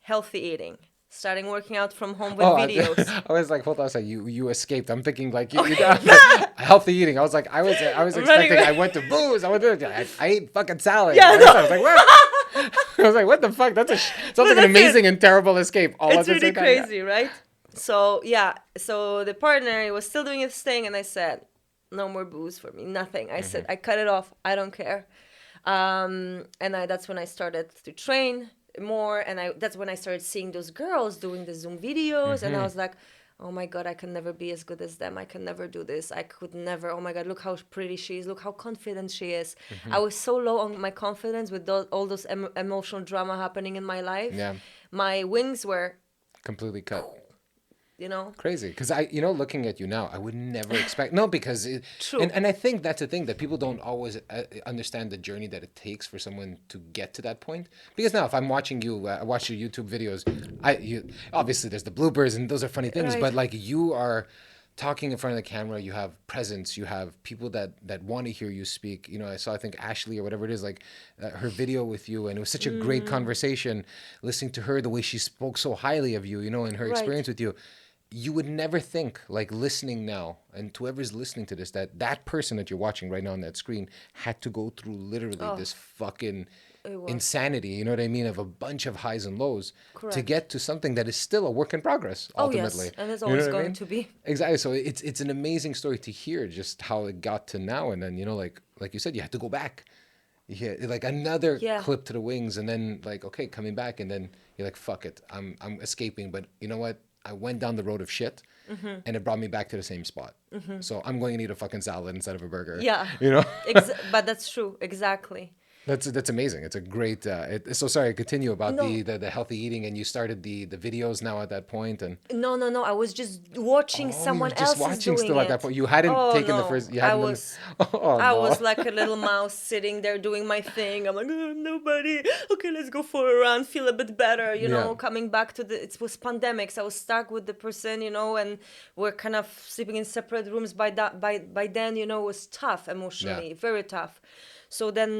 Healthy eating. Starting working out from home with videos.
I was like, hold on a second. You escaped. I'm thinking like you healthy eating. I was like, I was expecting. I went to booze. I ate fucking salad.
Yeah, no.
I was like, what? I was like, what the fuck? Sounds like an amazing and terrible escape.
It's really crazy, right? So yeah. So the partner was still doing his thing, and I said, no more booze for me. Nothing. I said, I cut it off. I don't care. And that's when I started to train more, and that's when I started seeing those girls doing the Zoom videos, and I was like, oh my God, I can never be as good as them. I can never do this. I could never. Oh my God, look how pretty she is. Look how confident she is. I was so low on my confidence with all those emotional drama happening in my life.
Yeah.
My wings were
completely cut. Crazy. Because looking at you now, I would never expect. No, because
True.
And I think that's the thing that people don't always understand the journey that it takes for someone to get to that point. Because now, if I'm watching you, I watch your YouTube videos. Obviously there's the bloopers and those are funny things,
Right.
but like you are talking in front of the camera, you have presence, you have people that want to hear you speak. I saw, I think Ashley or whatever it is, like her video with you, and it was such a great conversation. Listening to her, the way she spoke so highly of you, and her experience with you. You would never think, like listening now, and to whoever's listening to this, that person that you're watching right now on that screen had to go through literally this fucking
It was.
insanity, you know what I mean, of a bunch of highs and lows to
Correct.
get to something that is still a work in progress
Oh
ultimately.
yes, and it's
You know
always
what I
going
mean?
to be.
Exactly. So it's an amazing story to hear just how it got to now, and then like you said, you had to go back. Yeah, like another
Yeah.
clip to the wings, and then like okay, coming back, and then you're like, fuck it, I'm escaping, but you know what? I went down the road of shit, and it brought me back to the same spot. So I'm going to eat a fucking salad instead of a burger.
Yeah.
You know,
But that's true. Exactly.
that's amazing. It's a great. So sorry, continue about
No,
the healthy eating, and you started the videos now at that point, and
no. I was just watching
oh, you were
someone
just
else is
watching
doing
still at that
it.
point. You hadn't
Oh
taken the
no,
first. You hadn't done. Oh
I
no.
was like a little mouse sitting there doing my thing. I'm like, oh, nobody. Okay, let's go for a run. Feel a bit better,
Yeah.
Coming back to it was pandemics. I was stuck with the person, and we're kind of sleeping in separate rooms. By then, it was tough
Yeah.
emotionally, very tough. So then,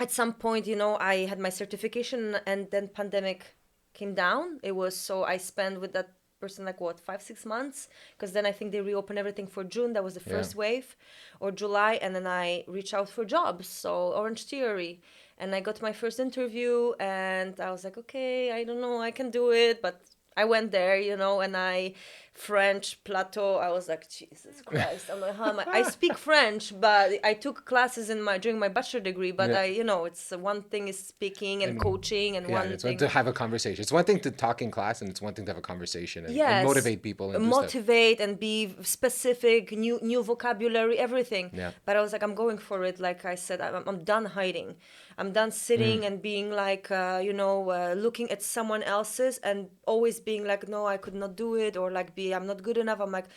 at some point, I had my certification, and then pandemic came down. It was so I spent with that person like what 5-6 months, because then I think they reopened everything for June. That was the
Yeah.
first wave, or July, and then I reached out for jobs. So Orange Theory, and I got my first interview, and I was like, okay, I don't know, I can do it, but I went there, and I French plateau. I was like, Jesus Christ! I'm like, how am I speak French, but I took classes during my bachelor degree. But
Yeah.
it's one thing is speaking and
And
coaching, and
yeah, and
one
it's one
thing.
to have a conversation. It's one thing to talk in class, and it's one thing to have a conversation and
Yes,
motivate people and do stuff.
motivate and be specific, new vocabulary, everything.
Yeah.
But I was like, I'm going for it. Like I said, I'm done hiding. I'm done sitting and being like, looking at someone else's and always being like, no, I could not do it, or like, I'm not good enough. I'm like,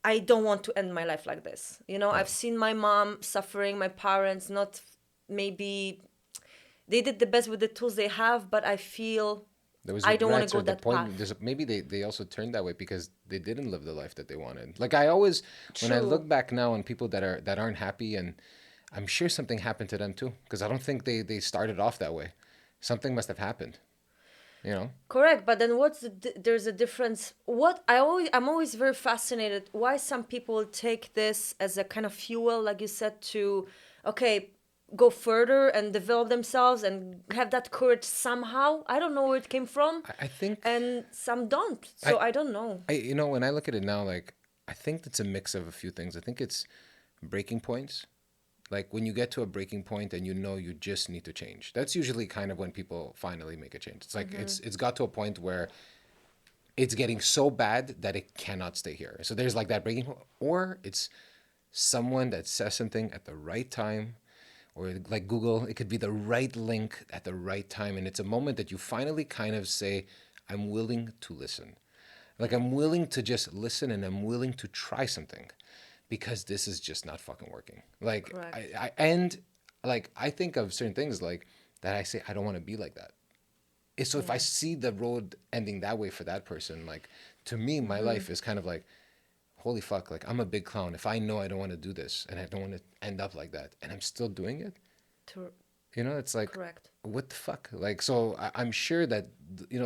I don't want to end my life like this.
Yeah.
I've seen my mom suffering, my parents not maybe they did the best with the tools they have, but I feel
There was
I don't want to
regrets
go
or the
that
point.
path.
Maybe they also turned that way because they didn't live the life that they wanted. Like I always, when I
True.
look back now on people that aren't happy, and I'm sure something happened to them too, because I don't think they started off that way. Something must have happened. You know.
Correct, but then there's a difference. I'm always very fascinated why some people take this as a kind of fuel, like you said, to okay, go further and develop themselves and have that courage somehow. I don't know where it came from,
I think
and some don't.
I,
So I don't know.
when I look at it now, like I think it's a mix of a few things. I think it's breaking points. Like when you get to a breaking point and you just need to change. That's usually kind of when people finally make a change. It's like it's got to a point where it's getting so bad that it cannot stay here. So there's like that breaking point, or it's someone that says something at the right time, or like Google, it could be the right link at the right time, and it's a moment that you finally kind of say, I'm willing to listen. Like I'm willing to just listen, and I'm willing to try something because this is just not fucking working. Like
Correct.
I think of certain things like that. I say I don't want to be like that. So if I see the road ending that way for that person, like to me, my life is kind of like, holy fuck, like I'm a big clown. If I know I don't want to do this and I don't want to end up like that, and I'm still doing it,
To,
it's like,
correct.
what the fuck? Like, so I'm sure that,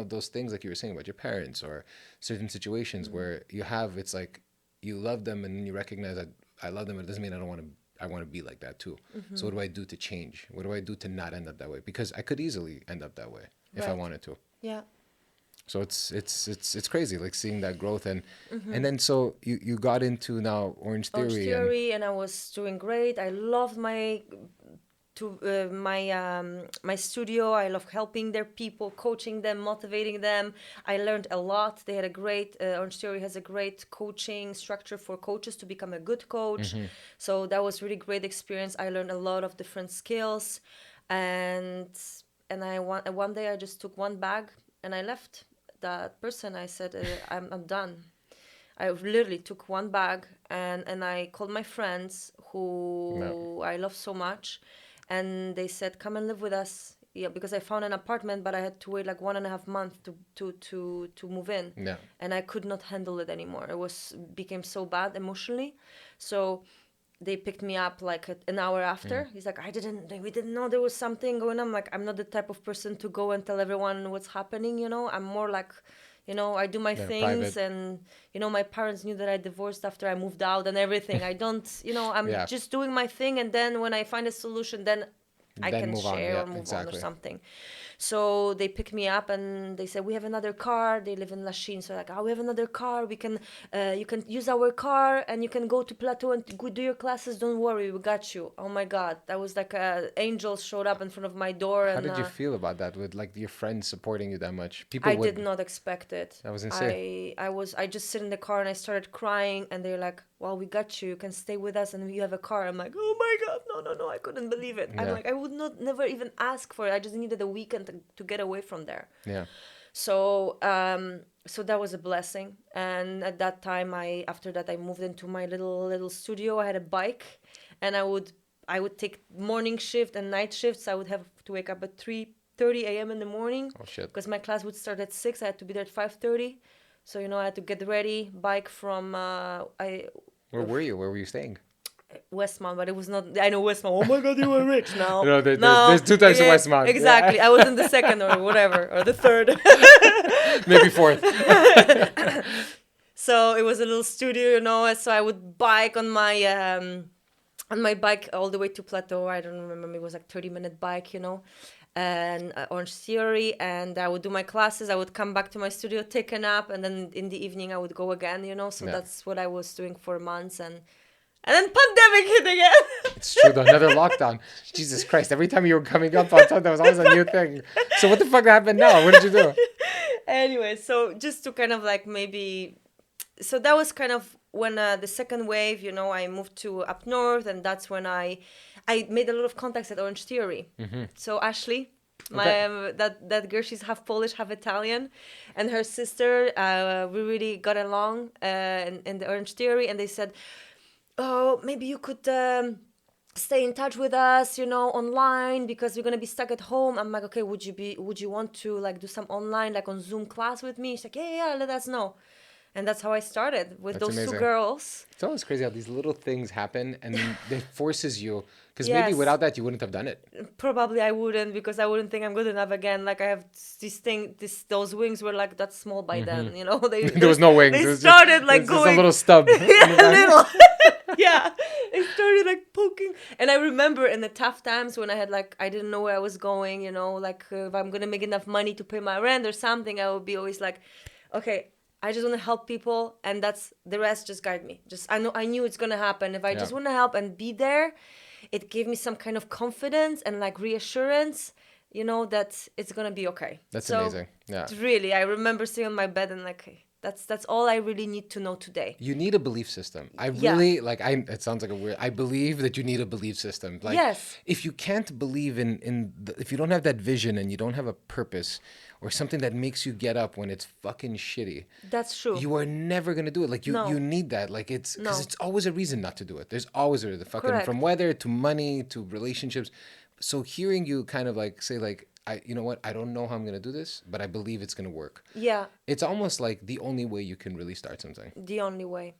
those things like you were saying about your parents or certain situations where it's like you love them and then you recognize that I love them, but it doesn't mean I want to be like that too. So what do I do to change? What do I do to not end up that way? Because I could easily end up that way if I
Right.
wanted to.
Yeah.
So it's crazy, like seeing that growth, and then so you got into now Orange
Orange
Theory, and
Theory, and I was doing great. I loved my studio. I love helping their people, coaching them, motivating them. I learned a lot. They had a great Orange Theory has a great coaching structure for coaches to become a good coach. So that was really great experience. I learned a lot of different skills, and one day I just took one bag and I left that person. I said I'm done. I literally took one bag and I called my friends
no,
who I love so much, and they said, "Come and live with us." Yeah, because I found an apartment, but I had to wait like 1.5 months to move in,
no,
and I could not handle it anymore. It became so bad emotionally, so they picked me up like an hour after. He's like, we didn't know there was something going on. Like, I'm not the type of person to go and tell everyone what's happening, I'm more like, I do my
yeah,
things,
private,
and, my parents knew that I divorced after I moved out and everything. I don't, I'm
yeah,
just doing my thing. And then when I find a solution, then I
Then
can
move on.
share
Yeah,
or move on or
exactly.
something. So they picked me up and they said, we have another car. They live in Lachine. So like, oh, we have another car. We can, you can use our car and you can go to Plateau and go do your classes. Don't worry, we got you. Oh my God. That was like angels showed up in front of my door.
How
And
did you feel about that with like your friends supporting you that much? People
I did
would.
not expect it.
That was insane.
I just sit in the car and I started crying and they're like, well, we got you. You can stay with us and you have a car. I'm like, oh my God, no. I couldn't believe it. I'm
Yeah.
like, I would not never even ask for it. I just needed a weekend to get away from there.
Yeah.
So so that was a blessing. And at that time after that I moved into my little studio. I had a bike and I would take morning shift and night shifts. I would have to wake up at 3:30 a.m. in the morning.
Oh shit.
Because my class would start at 6. I had to be there at 5:30. So I had to get ready, bike from
Where were you? Where were you staying?
Westmount, but it was not. I know Westmount. Oh my God, you were rich now.
No, there's 2 types of Westmount.
Exactly. Yeah. I was in the second or whatever, or the third.
Maybe 4th.
So it was a little studio, So I would bike on my bike all the way to Plateau. I don't remember. It was like 30-minute bike, and Orange Theory. And I would do my classes. I would come back to my studio, take a nap, and then in the evening I would go again, So that's what I was doing for months. And then pandemic hit again.
It's true, though. Another lockdown. Jesus Christ. Every time you were coming up on something, there was always a new thing. So what the fuck happened now? What did you do?
Anyway, so just to kind of like maybe... So that was kind of when the second wave, I moved to up north. And that's when I made a lot of contacts at Orange Theory. Mm-hmm. So Ashley... that girl, she's half Polish, half Italian, and her sister, we really got along in the Orange Theory, and they said, oh, maybe you could stay in touch with us, online, because we're gonna be stuck at home. I'm like, okay, would you want to like do some online, like on Zoom class with me? She's like, yeah, let us know. And that's how I started with those
amazing.
2 girls.
It's always crazy how these little things happen and then it forces you. Because
Yes.
maybe without that, you wouldn't have done it.
Probably I wouldn't, because I wouldn't think I'm good enough again. Like I have those wings were like that small by then,
There was no wings.
They started
just,
like going
just a little stub.
yeah, a little. Yeah, they started like poking. And I remember in the tough times when I didn't know where I was going. Like if I'm gonna make enough money to pay my rent or something, I would be always like, okay, I just want to help people, and that's the rest. Just guide me. I knew it's gonna happen. If I just want to help and be there, it gave me some kind of confidence and like reassurance, that it's gonna be okay.
That's amazing. Yeah.
Really, I remember sitting on my bed and like, hey, that's all I really need to know today.
You need a belief system. I really it sounds like I believe that you need a belief system. Like,
yes.
If you can't believe if you don't have that vision and you don't have a purpose or something that makes you get up when it's fucking shitty.
That's true.
You are never going to do it. Like you need that. Like it's always a reason not to do it. There's always a reason. Fucking from weather to money to relationships. So hearing you kind of like say like, you know what? I don't know how I'm going to do this, but I believe it's going to work.
Yeah.
It's almost like the only way you can really start something.
The only way,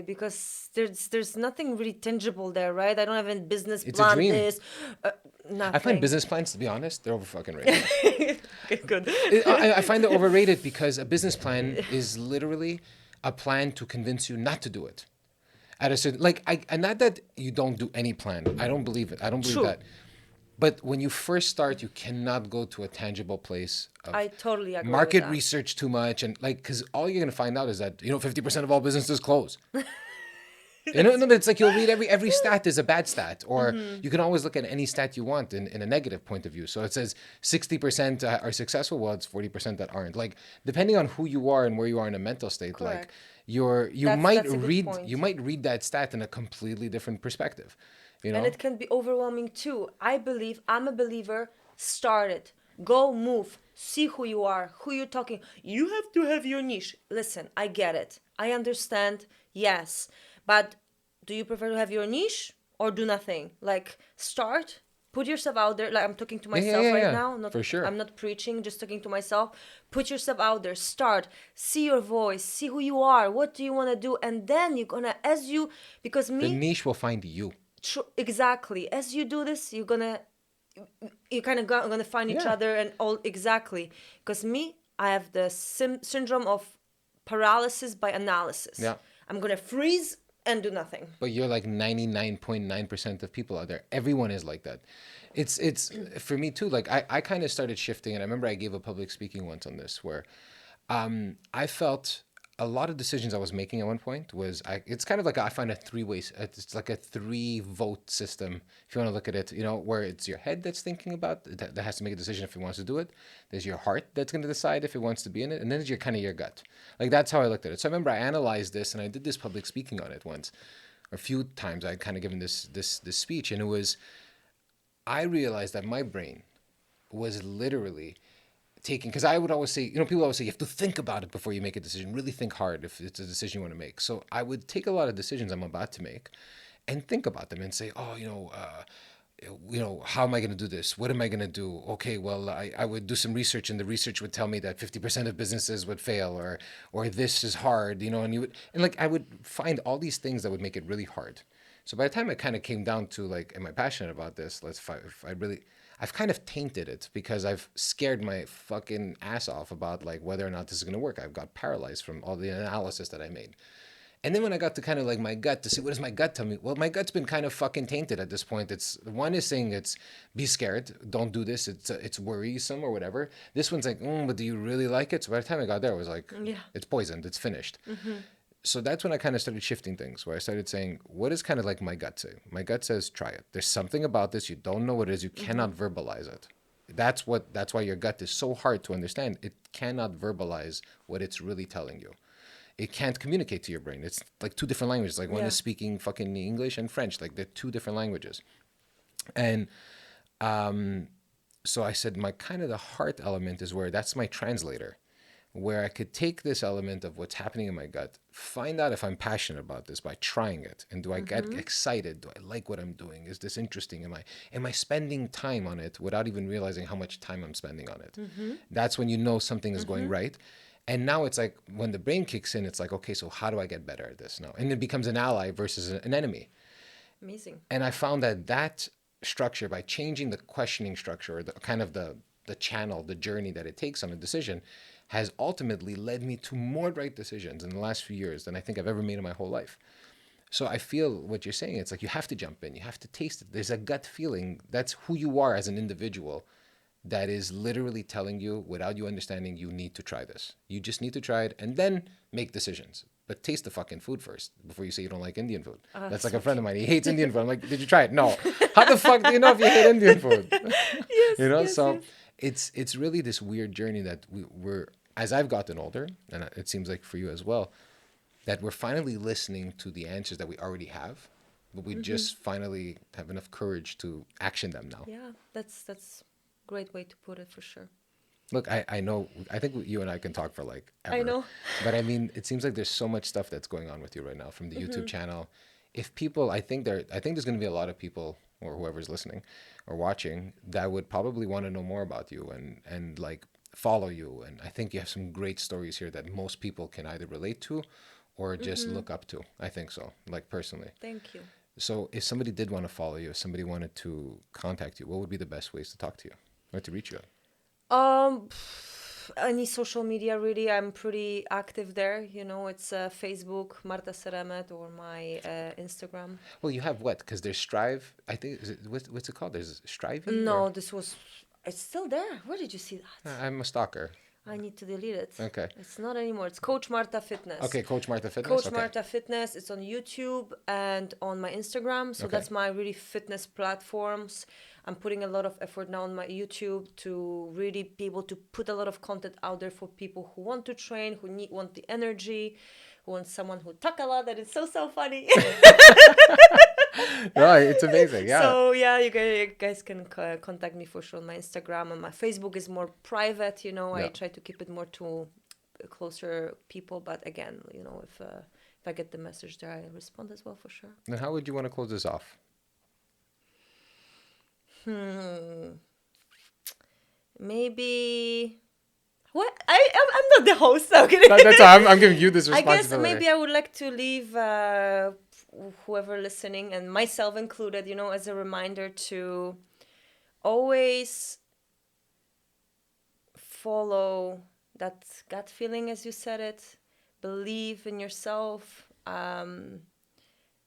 because there's nothing really tangible there, right? I don't have a business
It's
plan.
a dream.
Nothing.
I find business plans, to be honest, they're over fucking rated.
Okay, good.
I find they're overrated because a business plan is literally a plan to convince you not to do it. At a certain, and not that you don't do any plan. I don't believe it. I don't believe
True.
that. But when you first start, you cannot go to a tangible place of
I totally agree
market
with that.
research too much. And because all you're going to find out is that, 50% of all businesses close. It's like you'll read every stat is a bad stat. Or you can always look at any stat you want in a negative point of view. So it says 60% are successful. Well, it's 40% that aren't. Like, depending on who you are and where you are in a mental state,
Correct.
like you
That's
might
a good
read
point.
you might read that stat in a completely different perspective.
And it can be overwhelming too. I'm a believer, start it. Go move. See who you are, who you're talking. You have to have your niche. Listen, I get it. I understand. Yes. But do you prefer to have your niche or do nothing? Like start, put yourself out there. Like I'm talking to myself right now.
For sure.
I'm not preaching, just talking to myself. Put yourself out there. Start. See your voice. See who you are. What do you want to do? And then you're going to,
the niche will find you.
Exactly. As you do this, you're gonna find each other and all exactly. Because I have the syndrome of paralysis by analysis.
Yeah.
I'm gonna freeze and do nothing.
But you're like 99.9% of people out there. Everyone is like that. It's for me too. Like I kind of started shifting, and I remember I gave a public speaking once on this where I felt a lot of decisions I was making at one point was it's kind of like I find a it's like a three vote system if you want to look at it, you know, where it's your head that's thinking about that has to make a decision if it wants to do it. There's your heart that's going to decide if it wants to be in it, and then there's your kind of your gut. Like that's how I looked at it. So I remember I analyzed this and I did this public speaking on it once. A few times I'd kind of given this speech, and it was I realized that my brain was literally taking, because I would always say, you know, people always say you have to think about it before you make a decision, really think hard if it's a decision you want to make. So I would take a lot of decisions I'm about to make and think about them and say, oh, you know, how am I going to do this? What am I going to do? Okay, well, I would do some research, and the research would tell me that 50% of businesses would fail, or this is hard, you know, and like I would find all these things that would make it really hard. So by the time it kind of came down to like, am I passionate about this? If I really, I've kind of tainted it because I've scared my fucking ass off about like whether or not this is going to work. I've got paralyzed from all the analysis that I made. And then when I got to kind of like my gut to see what does my gut tell me, well, my gut's been kind of fucking tainted at this point. It's one is saying it's be scared, don't do this. It's worrisome or whatever. This one's like, but do you really like it? So by the time I got there, I was like,
Yeah.
it's poisoned, it's finished. So that's when I kind of started shifting things, where I started saying, what is kind of like my gut say? My gut says, try it. There's something about this you don't know what it is. You cannot verbalize it. That's why your gut is so hard to understand. It cannot verbalize what it's really telling you. It can't communicate to your brain. It's like two different languages. Like one
Yeah.
is speaking fucking English and French. Like they're two different languages. And so I said my kind of the heart element is where that's my translator, where I could take this element of what's happening in my gut, find out if I'm passionate about this by trying it, and do I get excited? Do I like what I'm doing? Is this interesting? Am I spending time on it without even realizing how much time I'm spending on it? That's when you know something is going right. And now it's like when the brain kicks in, it's like, okay, so how do I get better at this now? And it becomes an ally versus an enemy.
Amazing.
And I found that structure, by changing the questioning structure, or the kind of the channel, the journey that it takes on a decision, has ultimately led me to more right decisions in the last few years than I think I've ever made in my whole life. So I feel what you're saying. It's like you have to jump in, you have to taste it. There's a gut feeling. That's who you are as an individual. That is literally telling you, without you understanding, you need to try this. You just need to try it and then make decisions. But taste the fucking food first before you say you don't like Indian food. That's like a friend of mine. He hates Indian food. I'm like, did you try it? No. How the fuck do you know if you hate Indian food?
Yes,
You know,
yes,
so
yes.
it's really this weird journey that we're, as I've gotten older, and it seems like for you as well, that we're finally listening to the answers that we already have, but we just finally have enough courage to action them now.
Yeah, that's great way to put it for sure.
Look, I know, I think you and I can talk for like
I
ever,
know.
but I mean, it seems like there's so much stuff that's going on with you right now from the YouTube channel. If people, I think there's going to be a lot of people or whoever's listening or watching that would probably want to know more about you and like follow you. And I think you have some great stories here that most people can either relate to or just look up to. I think so, like personally.
Thank you.
So if somebody did want to follow you, if somebody wanted to contact you, what would be the best ways to talk to you or to reach you?
Any social media really, I'm pretty active there. You know, it's Facebook, Marta Seremet, or my Instagram.
Well, you have what? Because there's Strive. I think what's it called? There's Strivey.
No, this was. It's still there. Where did you see that?
I'm a stalker.
I need to delete it.
Okay.
It's not anymore. It's Coach Marta Fitness.
Okay, Coach Marta Fitness.
Coach
Okay.
Marta Fitness. It's on YouTube and on my Instagram. So
Okay.
that's my really fitness platforms. I'm putting a lot of effort now on my YouTube to really be able to put a lot of content out there for people who want to train, who want the energy, who want someone who talk a lot. That is so funny.
No, it's amazing. Yeah.
So yeah, you guys can contact me for sure on my Instagram, and my Facebook is more private. You know, I
Yeah.
try to keep it more to closer people. But again, you know, if I get the message there, I respond as well for sure.
Then how would you want to close this off?
Maybe. What? I'm not the host. Okay.
That's why I'm giving you this
I guess
responsibility.
maybe I would like to leave whoever listening and myself included, you know, as a reminder to always follow that gut feeling, as you said it. Believe in yourself.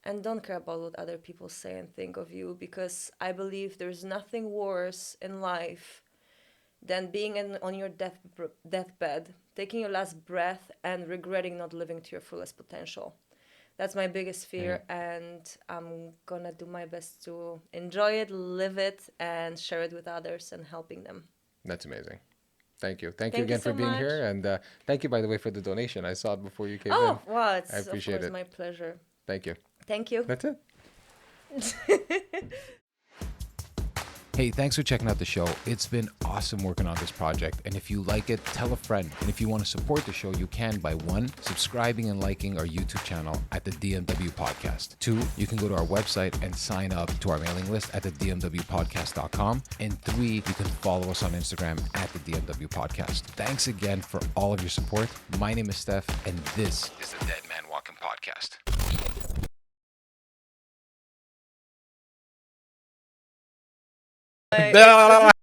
and don't care about what other people say and think of you, because I believe there's nothing worse in life than being on your deathbed, taking your last breath and regretting not living to your fullest potential. That's my biggest fear, and I'm gonna do my best to enjoy it, live it, and share it with others and helping them.
That's amazing. Thank you. Thank you
Thank you
again
so
for being
much.
here. And thank you, by the way, for the donation. I saw it before you came in.
Oh, well,
I
it's of
appreciate
course
it.
my pleasure.
Thank you.
Thank you.
That's it. Hey, thanks for checking out the show. It's been awesome working on this project. And if you like it, tell a friend. And if you want to support the show, you can by 1, subscribing and liking our YouTube channel at the DMW Podcast. 2, you can go to our website and sign up to our mailing list at the dmwpodcast.com. And 3, you can follow us on Instagram at the DMW Podcast. Thanks again for all of your support. My name is Stef, and this is the Dead Man Walking Podcast.
Blah, blah, blah.